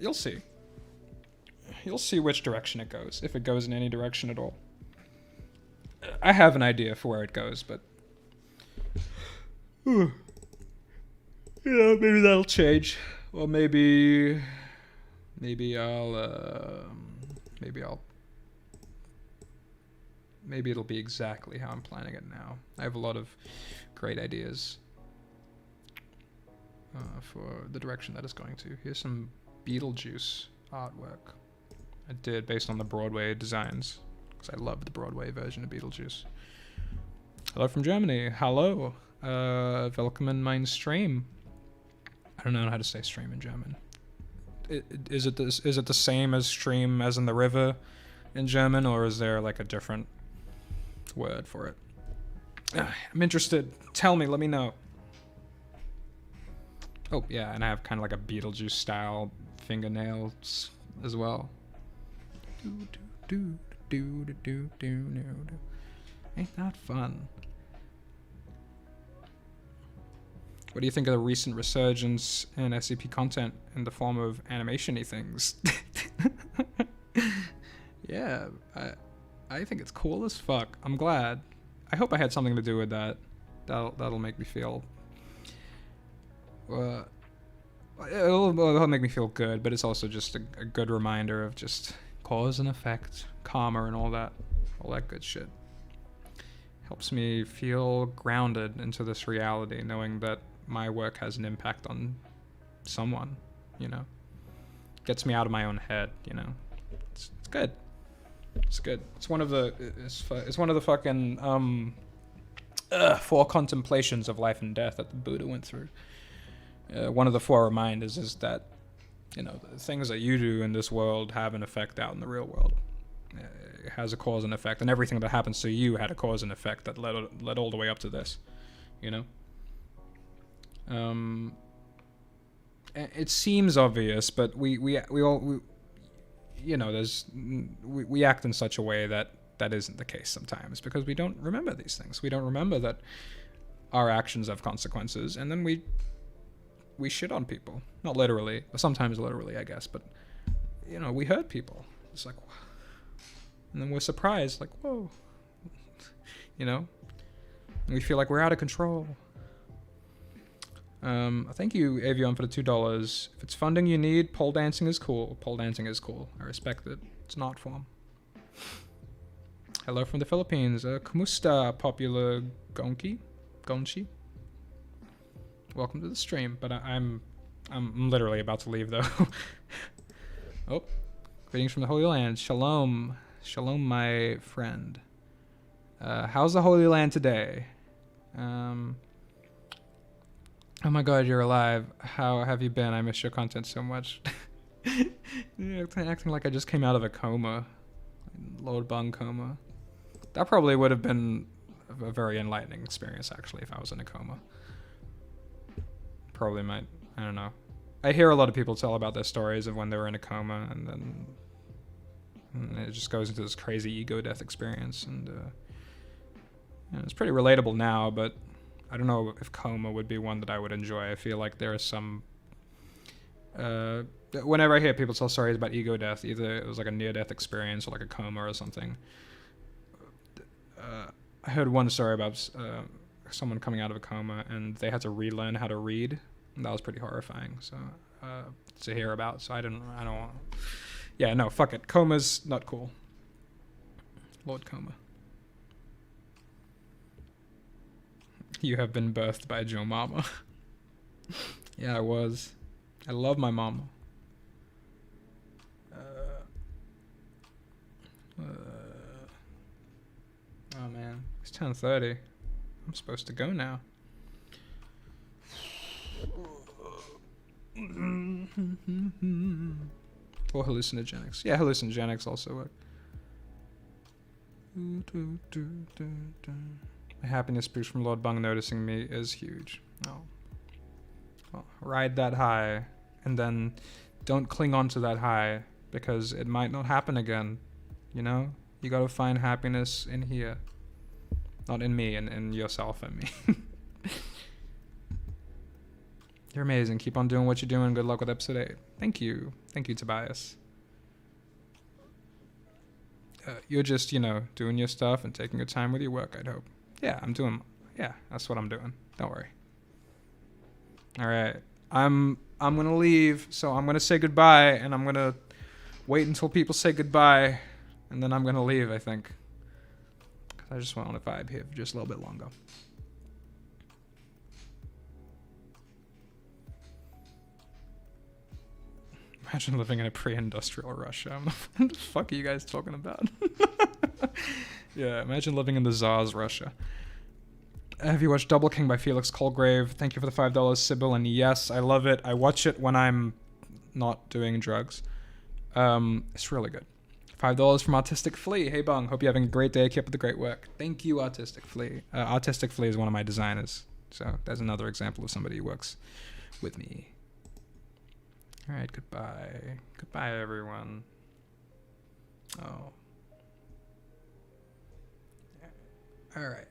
you'll see. You'll see which direction it goes, if it goes in any direction at all. I have an idea for where it goes, but yeah, maybe that'll change. Or maybe it'll be exactly how I'm planning it now. I have a lot of great ideas for the direction that it's going to. Here's some Beetlejuice artwork I did based on the Broadway designs, because I love the Broadway version of Beetlejuice. Hello from Germany. Hello. Willkommen mein Stream. I don't know how to say stream in German. Is it the same as stream as in the river in German, or is there like a different word for it? I'm interested. Tell me. Let me know. Oh yeah, and I have kind of like a Beetlejuice style fingernails as well. Ain't that fun? What do you think of the recent resurgence in SCP content in the form of animation-y things? Yeah, I think it's cool as fuck. I'm glad. I hope I had something to do with that. That'll make me feel. It'll make me feel good, but it's also just a good reminder of just cause and effect, karma, and all that good shit. Helps me feel grounded into this reality, knowing that my work has an impact on someone, you know. Gets me out of my own head, you know. It's good. It's good. It's one of the fucking 4 contemplations of life and death that the Buddha went through. One of the 4 reminders is that, you know, the things that you do in this world have an effect out in the real world. It has a cause and effect, and everything that happens to you had a cause and effect that led all the way up to this, you know. It seems obvious, but we all you know, we act in such a way that isn't the case sometimes, because we don't remember these things. We don't remember that our actions have consequences, and then we shit on people. Not literally, but sometimes literally, I guess. But, you know, we hurt people. It's like, and then we're surprised, like, whoa, you know, and we feel like we're out of control. Thank you, Avion, for the $2. If it's funding you need, pole dancing is cool. Pole dancing is cool. I respect it. It's an art form. Hello from the Philippines. Kumusta, popular Gonchi? Welcome to the stream, but I'm literally about to leave, though. Oh, greetings from the Holy Land. Shalom. Shalom, my friend. How's the Holy Land today? Oh my god, you're alive. How have you been? I miss your content so much. Yeah, acting like I just came out of a coma. Lord Bung coma. That probably would have been a very enlightening experience, actually, if I was in a coma. Probably might. I don't know. I hear a lot of people tell about their stories of when they were in a coma, and then it just goes into this crazy ego death experience. And it's pretty relatable now, but I don't know if coma would be one that I would enjoy. I feel like there is some... whenever I hear people tell stories about ego death, either it was like a near-death experience or like a coma or something. I heard one story about someone coming out of a coma and they had to relearn how to read. And that was pretty horrifying. So to hear about. So I don't want... Yeah, no, fuck it. Coma's not cool. Lord Coma. You have been birthed by Joe Mama. Yeah, I was. I love my mama. Oh man, it's 10:30. I'm supposed to go now. Or hallucinogenics. Yeah, hallucinogenics also work. The happiness boost from Lord Bung noticing me is huge. Oh. Well, ride that high, and then don't cling on to that high, because it might not happen again. You know? You gotta find happiness in here. Not in me, in yourself and me. You're amazing. Keep on doing what you're doing. Good luck with episode 8. Thank you. Thank you, Tobias. You're just, you know, doing your stuff and taking your time with your work, I'd hope. Yeah, yeah, that's what I'm doing. Don't worry. All right. I'm going to leave, so I'm going to say goodbye, and I'm going to wait until people say goodbye, and then I'm going to leave, I think. Because I just want to vibe here for just a little bit longer. Imagine living in a pre-industrial Russia. What the fuck are you guys talking about? Yeah, imagine living in the Tsar's Russia. Have you watched Double King by Felix Colgrave? Thank you for the $5, Sybil. And yes, I love it. I watch it when I'm not doing drugs. It's really good. $5 from Artistic Flea. Hey Bung, hope you're having a great day. Keep up the great work. Thank you, Artistic Flea. Artistic Flea is one of my designers. So there's another example of somebody who works with me. All right, goodbye. Goodbye, everyone. Oh. All right.